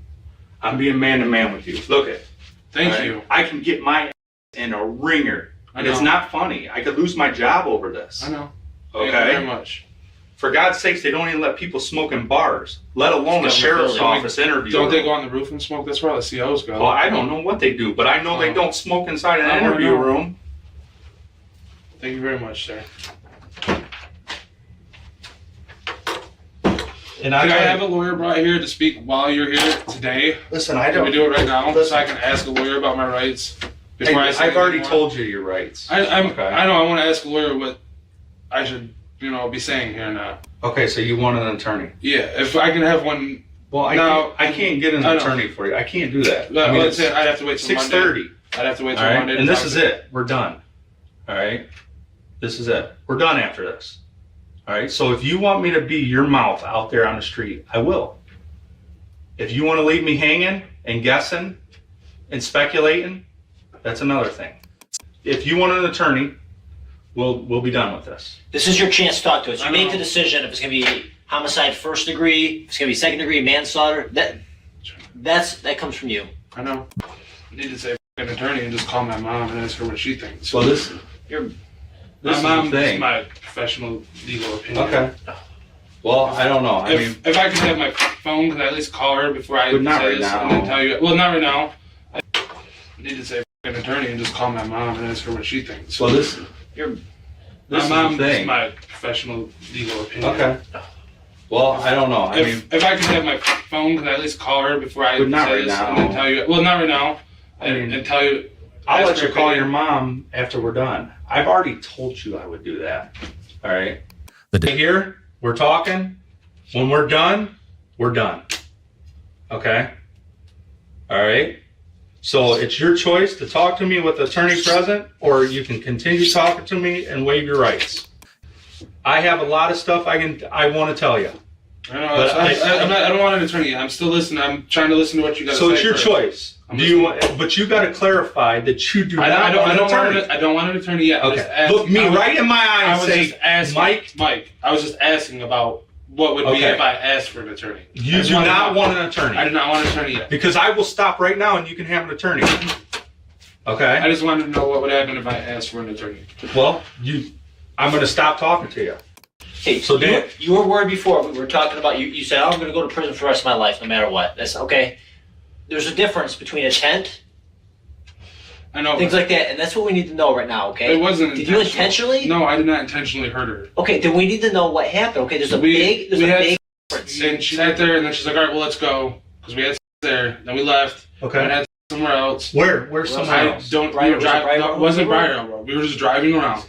I'm being man to man with you. Look it. Thank all right? you. I can get my ass in a ringer. And it's know. not funny. I could lose my job over this. I know. Thank you Okay? very much. For God's sakes, they don't even let people smoke in bars, let alone a Government sheriff's building. office interview. Don't they go on the roof and smoke? That's where all the COs go. Well, I don't know what they do, but I know they Oh. don't smoke inside an I wanna interview know. room. Thank you very much, sir. And Can I have a lawyer brought here to speak while you're here today? listen, I Can we don't. do it right now Listen. so I can ask a lawyer about my rights before I say I've already anything more? told you your rights. I Okay. know. I want to ask a lawyer what I should, be saying here now. Okay, so you want an attorney. Yeah, if I can have one Well, I can't get an attorney for you. I can't do that. No, I'd have to wait till 6:30. I'd have to wait till All right? Monday. And this is it. We're done. All right? This is it. We're done after this. All right? So if you want me to be your mouth out there on the street, I will. If you want to leave me hanging and guessing and speculating, that's another thing. If you want an attorney, we'll be done with this. This is your chance to talk to us. You make the decision if it's going to be homicide first degree, if it's going to be second degree manslaughter. That comes from you. I know. I need to say an attorney and just call my mom and ask her what she thinks. Well, this my mom is the is thing. my professional legal opinion. Okay. Well, I don't know. I mean, if I could have my phone, could I at least call her before I But not say right this now. and then tell you? Well, not right now. I need to say an attorney and just call my mom and ask her what she thinks. well, this my is mom the thing. is my professional legal opinion. Okay. Well, I don't know. I mean, If I could have my phone, could I at least call her before I But not say right this now. and then tell you? Well, not right now. I mean, and tell you. I'll ask let her you call opinion. your mom after we're done. I've already told you I would do that. All right. Here, we're talking. When we're done, we're done. Okay? All right? So it's your choice to talk to me with the attorney present, or you can continue talking to me and waive your rights. I have a lot of stuff I want to tell you. I know. But I don't want an attorney. I'm still listening. I'm trying to listen to what you guys say. So it's your first. choice. I'm Do you want? But you got to clarify that you do not want an attorney. I don't want an attorney yet. Okay. Look me right in my eye I and was say, just asking, Mike. I was just asking about what would be Okay. if I asked for an attorney. You do not want an attorney. I do not want an attorney yet. Because I will stop right now and you can have an attorney. Okay? I just wanted to know what would happen if I asked for an attorney. Well, I'm going to stop talking to you. Hey, So Dan- you were worried before. We were talking about you. You said, "I'm going to go to prison for the rest of my life, no matter what." That's okay. There's a difference between intent, I know. things like that, and that's what we need to know right now. Okay? It wasn't. Did you intentionally? No, I did not intentionally hurt her. Okay, then we need to know what happened. Okay, there's a big difference. And she sat there, and then she's like, "All right, well, let's go," because we had there. Then we left. Okay. And had somewhere else. Where's somewhere I else? don't. Briar- We were driving. was it No, it wasn't Briar Briar Road. We were just driving around.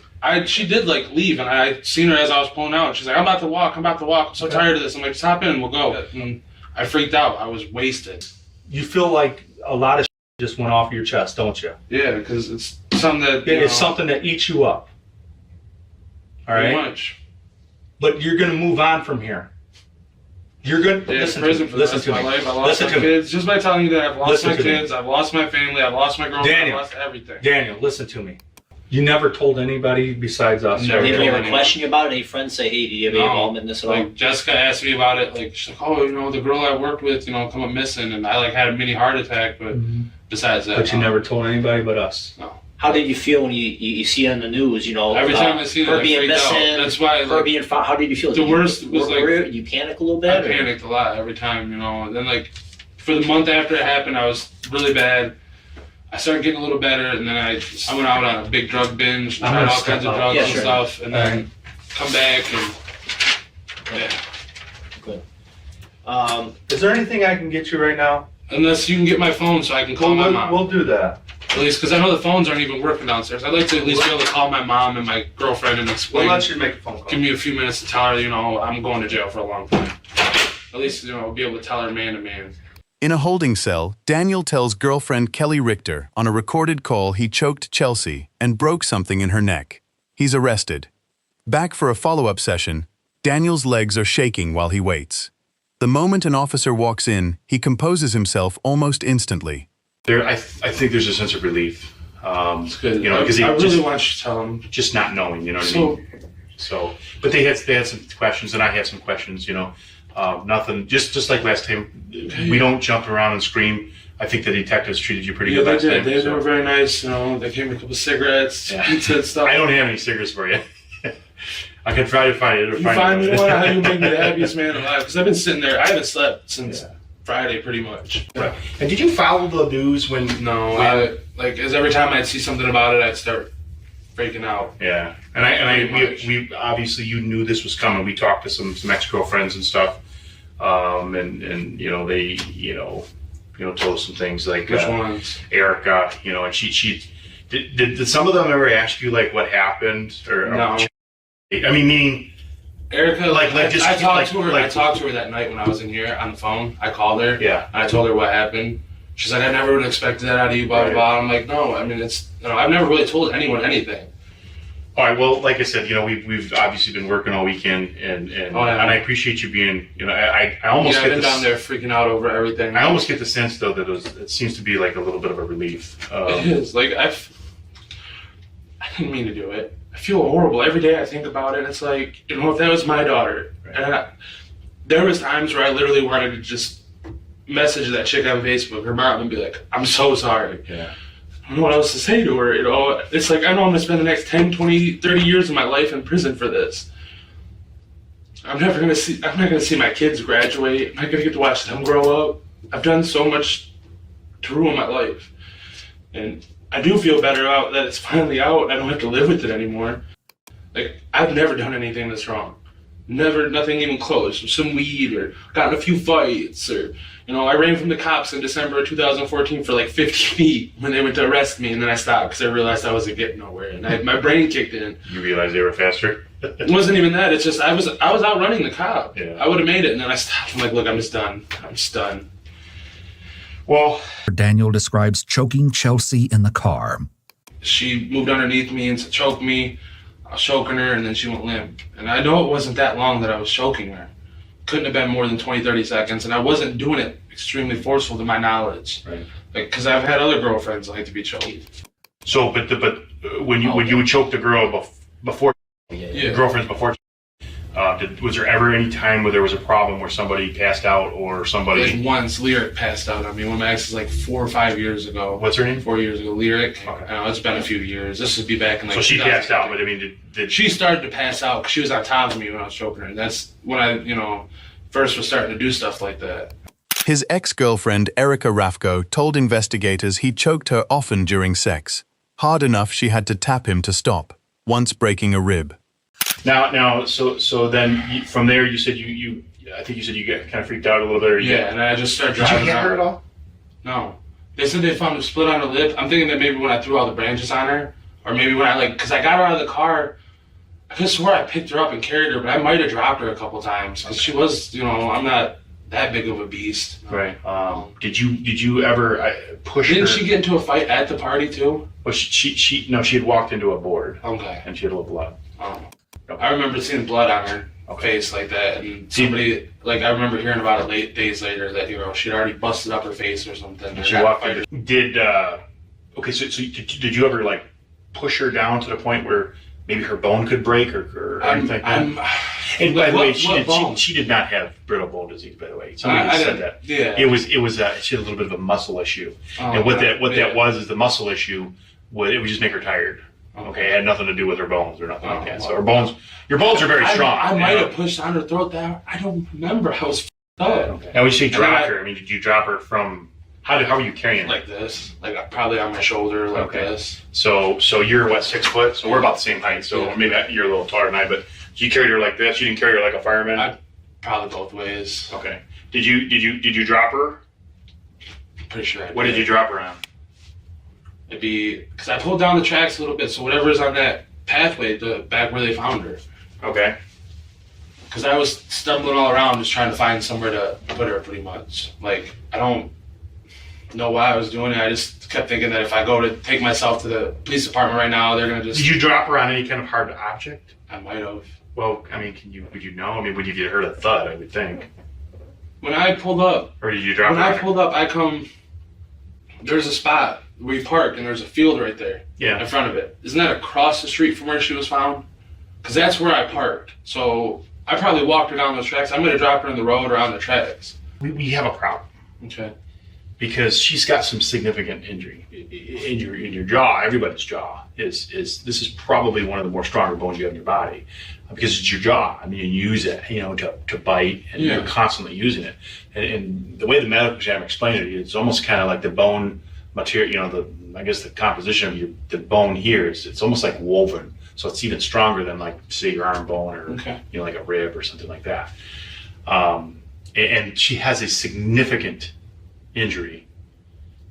She did like leave, and I seen her as I was pulling out. And she's like, "I'm about to walk. I'm so tired of this." I'm like, "Stop in. We'll go." And I freaked out. I was wasted. You feel like a lot of just went off your chest, don't you? Yeah, because it's something that It's something that eats you up. All right? Pretty much. But you're going to move on from here. You're going to Yeah, listen prison to for me. the Listen rest to of me. my life. I lost Listen my to me. kids. Just by telling you that I've lost Listen my to me. kids, I've lost my family, I've lost my girlfriend, Daniel. I've lost everything. Daniel, listen to me. You never told anybody besides us. Never. Did anybody ever anyone. question you about it? Any friends say, "Hey, do you have any No. involvement in this at all?" Like Jessica asked me about it. Like she's like, "Oh, the girl I worked with, come up missing," and I had a mini heart attack. But besides that, But you never told anybody but us. No. How did you feel when you see it on the news? Every time I see it, her I being freaked out. missing, That's why her being found. How did you feel? The worst was you panic a little I bit. panicked a lot every time. And then for the month after it happened, I was really bad. I started getting a little better, and then I went out on a big drug binge, I'm tried gonna all step kinds of out. drugs Yeah, and sure. stuff, and then come back and Is there anything I can get you right now? unless you can get my phone so I can call my mom. We'll do that. At least, because I know the phones aren't even working downstairs. I'd like to at least be able to call my mom and my girlfriend and We'll explain. let you make a phone call. Give me a few minutes to tell her, I'm going to jail for a long time. At least, be able to tell her man to man. In a holding cell, Daniel tells girlfriend Kelly Richter on a recorded call he choked Chelsea and broke something in her neck. He's arrested. Back for a follow-up session, Daniel's legs are shaking while he waits. The moment an officer walks in, he composes himself almost instantly. I think there's a sense of relief. It's good. Because I really want you to tell him. just not knowing, you know what I So, mean? So, but they had some questions, and I had some questions. Nothing. Just like last time, we don't jump around and scream. I think the detectives treated you pretty yeah, good they last did. time. They so. were very nice. They gave me a couple cigarettes, Yeah. pizza and stuff. I don't have any cigarettes for you. I can try to find it. You find me one, how you make me the happiest man alive. Because I've been sitting there. I haven't slept since Friday, pretty much. Right. And did you follow the news when? No, as every time I'd see something about it, I'd start freaking out. Yeah, we obviously you knew this was coming. We talked to some ex-girlfriends and stuff, and they told us some things like Which ones? Erica, and she did some of them ever ask you like what happened or No. I mean, meaning Erica, I talked to her that night when I was in here on the phone. I called her. Yeah. And I told her what happened. She's like, I never would have expected that out of you, blah, blah, blah. I'm like, no, I mean, it's, I've never really told anyone anything. All right. Well, like I said, we've obviously been working all weekend, and I appreciate you being, I almost I've get been down there freaking out over everything. I almost get the sense though that it seems to be like a little bit of a relief. It is. Like I didn't mean to do it. I feel horrible every day. I think about it. It's like, if that was my daughter, and there was times where I literally wanted to just message that chick on Facebook, her mom, and be like, I'm so sorry. Yeah. I don't know what else to say to her. It's like, I know I'm going to spend the next 10, 20, 30 years of my life in prison for this. I'm not going to see my kids graduate. I'm not going to get to watch them grow up. I've done so much to ruin my life. And I do feel better out that it's finally out. I don't have to live with it anymore. Like, I've never done anything that's wrong. Nothing even close. Some weed, or gotten a few fights, or, I ran from the cops in December of 2014 for like 50 feet when they went to arrest me, and then I stopped because I realized I wasn't getting nowhere, and my brain kicked in. You realized they were faster? It wasn't even that. It's just I was outrunning the cop. Yeah. I would have made it, and then I stopped. I'm like, look, I'm just done. Well, Daniel describes choking Chelsea in the car. She moved underneath me and choked me. I was choking her, and then she went limp. And I know it wasn't that long that I was choking her. Couldn't have been more than 20, 30 seconds, and I wasn't doing it extremely forceful to my knowledge. right. Like, because I've had other girlfriends like to be choked. So, but when you would choke the girl before Yeah. girlfriends before, was there ever any time where there was a problem where somebody passed out or somebody? Like once, Lyric passed out on me. One of my exes, like 4 or 5 years ago. What's her name? 4 years ago, Lyric. Okay. I know, it's been a few years. This would be back in like. So she 2000. passed out, but I mean, did She started to pass out because she was on top of me when I was choking her. And that's when I, first was starting to do stuff like that. His ex-girlfriend Erica Rafko told investigators he choked her often during sex, hard enough she had to tap him to stop, once breaking a rib. Now, so then from there you said I think you said you got kind of freaked out a little bit. Or Yeah, and I just started Did driving you hit her around. at all? No. They said they found a split on her lip. I'm thinking that maybe when I threw all the branches on her, or maybe when because I got her out of the car, I could swear I picked her up and carried her, but I might have dropped her a couple times because she was, I'm not that big of a beast. Right. Did you ever push Didn't her? she get into a fight at the party too? Well, she had walked into a board Okay. and she had a little blood. I remember seeing blood on her face like that, and somebody, I remember hearing about it days later that, she'd already busted up her face or something. She walked into. So did you ever push her down to the point where maybe her bone could break or anything like that? And by the way, she did not have brittle bone disease. By the way, somebody said that. Yeah. It was she had a little bit of a muscle issue, and what that was is the muscle issue. It would just make her tired. Okay, it had nothing to do with her bones or nothing like that. So your bones are very strong. I might have pushed on her throat that I don't remember. I was f***ed up. Okay. Now when you say drop her, I mean, did you drop her from? How were you carrying her? Like this, probably on my shoulder, like this. So you're what, 6 foot? So we're about the same height. So maybe you're a little taller than I. But you carried her like this. You didn't carry her like a fireman. Probably both ways. Okay. Did you drop her? Pretty sure. What did you drop her on? It'd be because I pulled down the tracks a little bit, so whatever's on that pathway, the back where they found her. Okay. Because I was stumbling all around just trying to find somewhere to put her, pretty much. I don't know why I was doing it. I just kept thinking that if I go to take myself to the police department right now, they're gonna just. Did you drop her on any kind of hard object? I might have. Well, I mean, would you know? I mean, would you have heard a thud? I would think. When I pulled up. Or did you drop When her? I pulled up, I come. There's a spot where you park, and there's a field right there. Yeah. In front of it. Isn't that across the street from where she was found? Because that's where I parked. So I probably walked her down those tracks. I'm gonna drop her in the road or on the tracks. We have a problem. Okay. Because she's got some significant injury in your jaw. Everybody's jaw is this is probably one of the more stronger bones you have in your body, because it's your jaw. I mean, you use it, to bite, and you're constantly using it. And the way the medical exam explained it, it's almost kind of like the bone material. I guess the composition of the bone here it's almost like woven, so it's even stronger than say your arm bone or like a rib or something like that. And she has a significant injury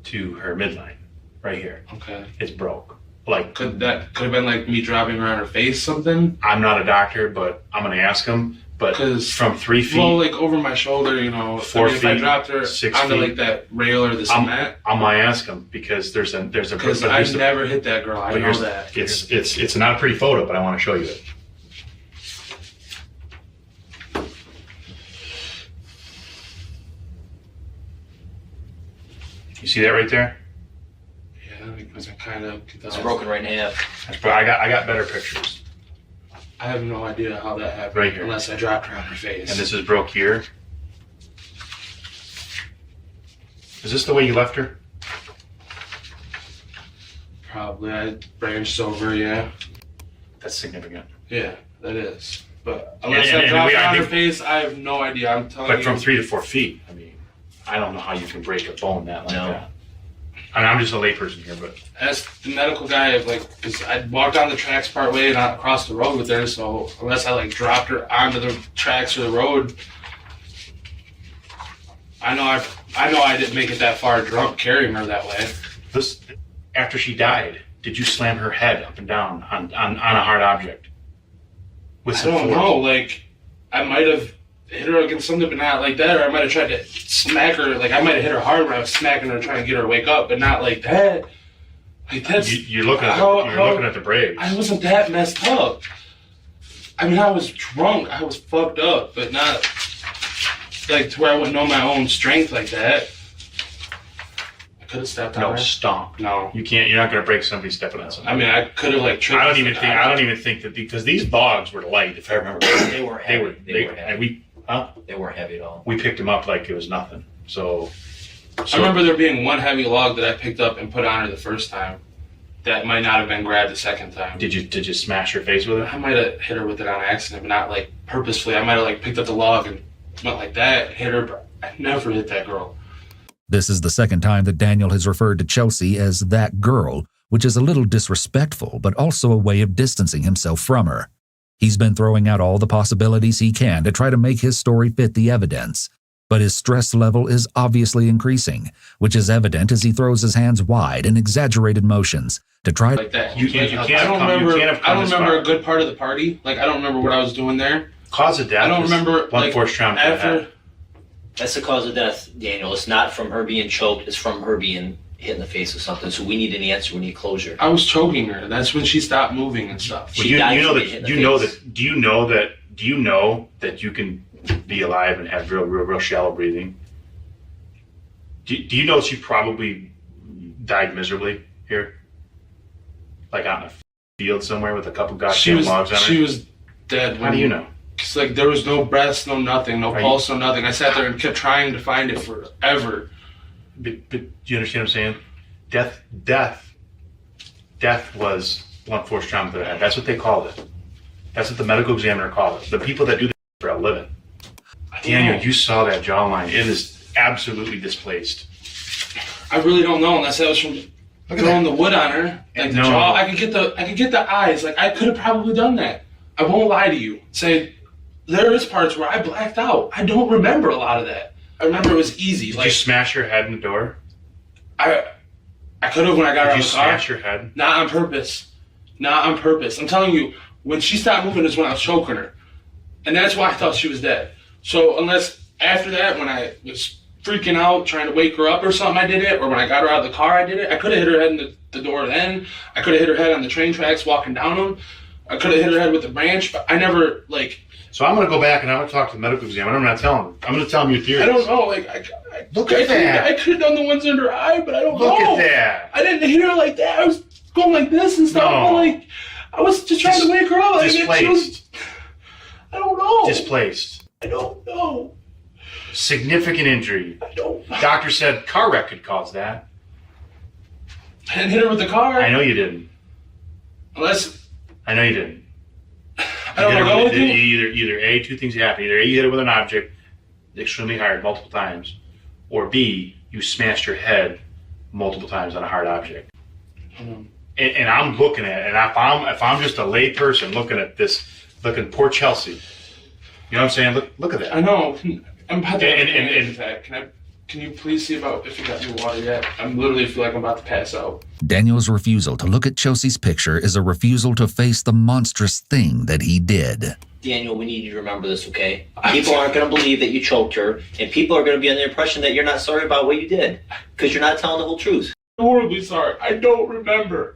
to her midline right here. Okay. It's broke. Like, Could have been like me dropping her on her face, something? I'm not a doctor, but I'm going to ask him. But 'Cause- from 3 feet, Well, like over my shoulder, you know. 4 if I feet, dropped her 6 onto feet. like that rail or the cement, I'm going to ask him because there's a because but I here's the- never hit that girl. I but know here's- that. It's not a pretty photo, but I want to show you it. You see that right there? Yeah, because I kind of. It's broken right in half. But I got better pictures. I have no idea how that happened. Right here. Unless I dropped her on her face. And this is broke here. Is this the way you left her? Probably. I branched over, yeah. That's significant. Yeah, that is. But unless And I dropped her I on her think- face, I have no idea. I'm telling you. But from 3 to 4 feet, I mean, I don't know how you can break a bone that like No. that. And I'm just a layperson here, but As the medical guy, like, because I walked down the tracks part way and not across the road with her, so unless I like dropped her onto the tracks or the road, I know I didn't make it that far drunk carrying her that way. this after she died, did you slam her head up and down on a hard object? With I some don't force? know, like I might have hit her against something, but not like that, or I might have tried to smack her, like I might have hit her hard when I was smacking her trying to get her to wake up, but not like that. Like that's You're looking at looking at the braves. I wasn't that messed up. I mean, I was drunk. I was fucked up, but not like to where I wouldn't know my own strength like that. I could have stepped on No, her. stomp. No. You can't. You're not going to break somebody stepping on something. I mean, I could have like tripped. I don't even think that because these logs were light. If I remember, They weren't heavy. They weren't and heavy. we They weren't heavy at all. we picked them up like it was nothing. So I remember there being one heavy log that I picked up and put on her the first time. That might not have been grabbed the second time. did you smash her face with it? I might have hit her with it on accident, but not like purposefully. I might have like picked up the log and went like that, hit her, but I never hit that girl. This is the second time that Daniel has referred to Chelsea as that girl, which is a little disrespectful, but also a way of distancing himself from her. He's been throwing out all the possibilities he can to try to make his story fit the evidence, but his stress level is obviously increasing, which is evident as he throws his hands wide in exaggerated motions to try Like that. You can't I have don't come- you remember. can't have I come don't this remember far. a good part of the party. Like I don't remember what I was doing there. Cause of death. I don't remember blunt like force trauma to the after. head. That's the cause of death, Daniel. It's not from her being choked. It's from her being hit in the face with something. So we need an answer. We need closure. I was choking her. That's when she stopped moving and stuff. Well, She died you know from that being hit in the you know face. that. Do you know that you can be alive and have real shallow breathing? Do you know she probably died miserably here, like out in a field somewhere with a couple goddamn logs on her? She was dead. How do you know? It's like there was no breath, no nothing, no Are pulse, no nothing. I sat there and kept trying to find it forever. But do you understand what I'm saying? Death was blunt force trauma to the head. That's what they called it. That's what the medical examiner called it. The people that do this for a living. Daniel, you saw that jawline. It is absolutely displaced. I really don't know unless that was from throwing the wood on her, like the No. jaw. I could get the eyes. Like I could have probably done that. I won't lie to you. Say there is parts where I blacked out. I don't remember a lot of that. I remember it was easy. Did like you smash your head in the door? I could have when I got out Did you of the car. smash your head? Not on purpose. Not on purpose. I'm telling you, when she stopped moving is when I was choking her. And that's why I thought she was dead. So unless after that, when I was freaking out, trying to wake her up or something, I did it. Or when I got her out of the car, I did it. I could have hit her head in the door then. I could have hit her head on the train tracks walking down them. I could have hit her head with the branch, but I never, like... So I'm going to go back and I'm going to talk to the medical examiner. I'm not telling him. I'm going to tell him your theories. I don't know, like... Look at that. I could have done the ones under her eye, but I don't know. Look at that. I didn't hit her like that. I was going like this and stuff. No. But like, I was just trying to wake her up. Like, she was, Displaced. I don't know. Displaced. I don't know. Significant injury. I don't. Doctor said car wreck could cause that. I didn't hit her with the car. I know you didn't. Unless I know you didn't. I don't know with you. Either A, two things happen. Either A, you hit it with an object extremely hard multiple times, or B, you smashed your head multiple times on a hard object. And I'm looking at it, and if I'm just a lay person looking at this, looking poor Chelsea, you know what I'm saying? Look at that. I know. I'm about to have a And- panic attack. Can I Can you please see about if you got any water yet? I'm literally feel like I'm about to pass out. Daniel's refusal to look at Chelsea's picture is a refusal to face the monstrous thing that he did. Daniel, we need you to remember this, okay? People aren't going to believe that you choked her, and people are going to be under the impression that you're not sorry about what you did, because you're not telling the whole truth. I'm horribly sorry. I don't remember.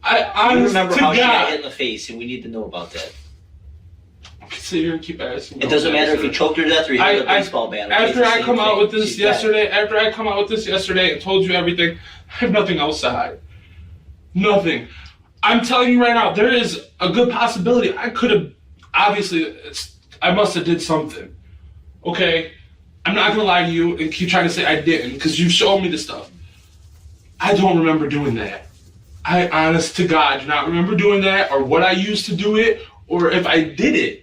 I You remember how she got God. hit in the face, and we need to know about that. I can sit here and keep asking. It doesn't matter if you choked her to death or you hit a baseball bat. Okay? After It's the I same come out thing. with this She's dead. yesterday, and told you everything, I have nothing else to hide. Nothing. I'm telling you right now, there is a good possibility I could have. Obviously, I must have did something. Okay, I'm not gonna lie to you and keep trying to say I didn't, because you showed me the stuff. I don't remember doing that. I, honest to God, do not remember doing that, or what I used to do it, or if I did it.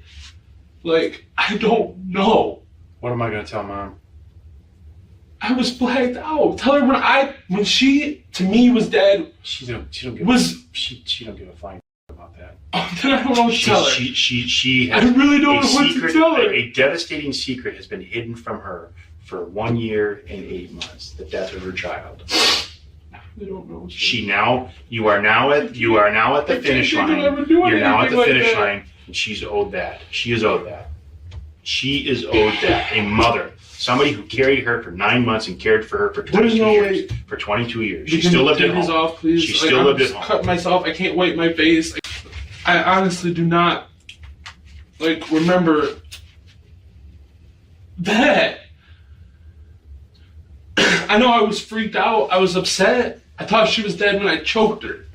Like, I don't know. What am I going to tell Mom? I was blacked out. Tell her when she to me was dead. She don't give she don't give a flying about that. Oh, then I don't know what to tell her. She I has really don't a know what to secret, tell her. a devastating secret has been hidden from her for 1 year and 8 months. The death of her child. I don't know. You are now at the finish line. You're now at the finish line, and she's owed that. She is owed that. She is owed that. A mother, somebody who carried her for 9 months and cared for her for 22 years. For 22 years, she still lived at home. Off, please. She still lived at home. Cut myself. I can't wipe my face. I honestly do not remember that. I know I was freaked out. I was upset. I thought she was dead when I choked her.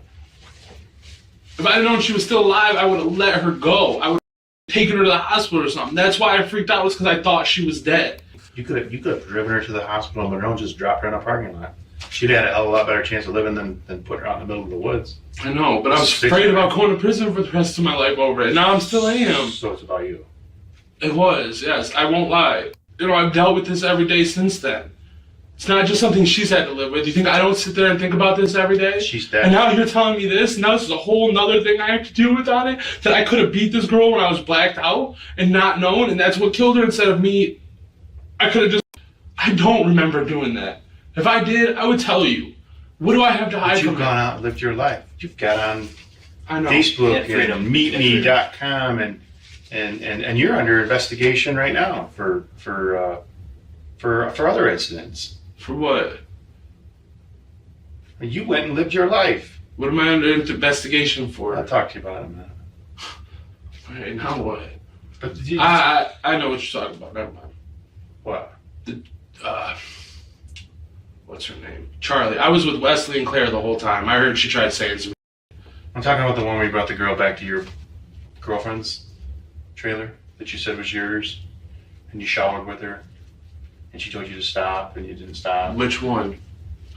If I had known she was still alive, I would have let her go. I would have taken her to the hospital or something. That's why I freaked out, was because I thought she was dead. You could have driven her to the hospital, but no, just dropped her in a parking lot. She'd had a hell of a lot better chance of living than putting her out in the middle of the woods. I know, but I was afraid about going to prison for the rest of my life over it. Now I'm still am. So it's about you. It was, yes. I won't lie. I've dealt with this every day since then. It's not just something she's had to live with. You think I don't sit there and think about this every day? She's dead. And now you're telling me this? Now this is a whole nother thing I have to deal with on it? That I could have beat this girl when I was blacked out and not known, and that's what killed her instead of me. I could have just... I don't remember doing that. If I did, I would tell you. What do I have to hide But from you've gone out and lived your life. You've got on I know. Facebook freedom. and meetme.com and you're under investigation right now for other incidents. For what? You went and lived your life. What am I under investigation for? I'll talk to you about it in a minute. Alright, now what? But I know what you're talking about. Never mind. what? What's her name? Charlie. I was with Wesley and Claire the whole time. I heard she tried saying some. I'm talking about the one where you brought the girl back to your girlfriend's trailer that you said was yours, and you showered with her, and she told you to stop, and you didn't stop. Which one?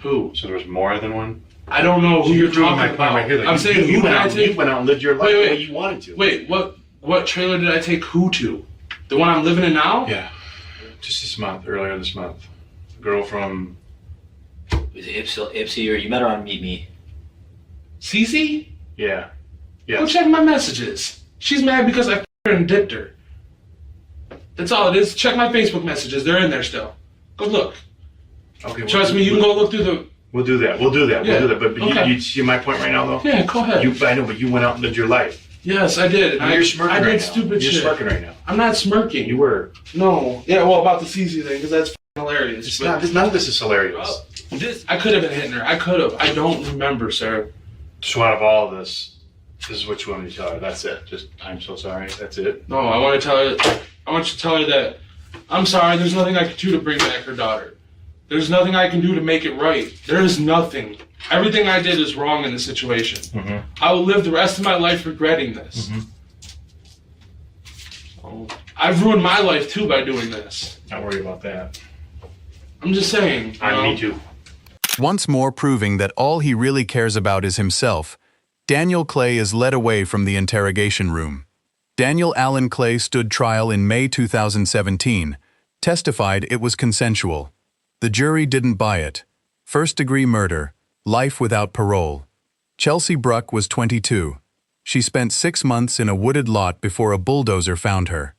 Who? So there was more than one? I don't know who you're proving talking about. Right here, I'm saying you who went did I out, take? you went out and lived your life Wait, the way you wanted to. Wait, what trailer did I take who to? The one I'm living in now? Yeah. Just this month, earlier this month. A girl from... Was it Ipsy, or you met her on Meet Me? Cece? Yeah. Go Yeah. check my messages. She's mad because I f***ed her and dipped her. That's all it is. Check my Facebook messages. They're in there still. Go look. Okay. Trust me, you can go look through the... We'll do that. We'll do that. Yeah. We'll do that. But Okay. you see my point right now, though? Yeah, go ahead. I know, but you went out and lived your life. Yes, I did. And You're smirking I right did now. stupid You're shit. smirking right now. I'm not smirking. You were. No. Yeah, well, about the CC thing, because that's f***ing hilarious. It's But- not. None of this is hilarious. Well, I could have been hitting her. I could have. I don't remember, sir. So out of all of this is what you want me to tell her. That's it. Just, I'm so sorry. That's it. No, I want to tell her. I want you to tell her that I'm sorry. There's nothing I can do to bring back her daughter. There's nothing I can do to make it right. There is nothing. Everything I did is wrong in this situation. Mm-hmm. I will live the rest of my life regretting this. Mm-hmm. I've ruined my life too by doing this. Not worry about that. I'm just saying. you know? Me too. Once more proving that all he really cares about is himself, Daniel Clay is led away from the interrogation room. Daniel Allen Clay stood trial in May 2017, testified it was consensual. The jury didn't buy it. First-degree murder, life without parole. Chelsea Bruck was 22. She spent 6 months in a wooded lot before a bulldozer found her.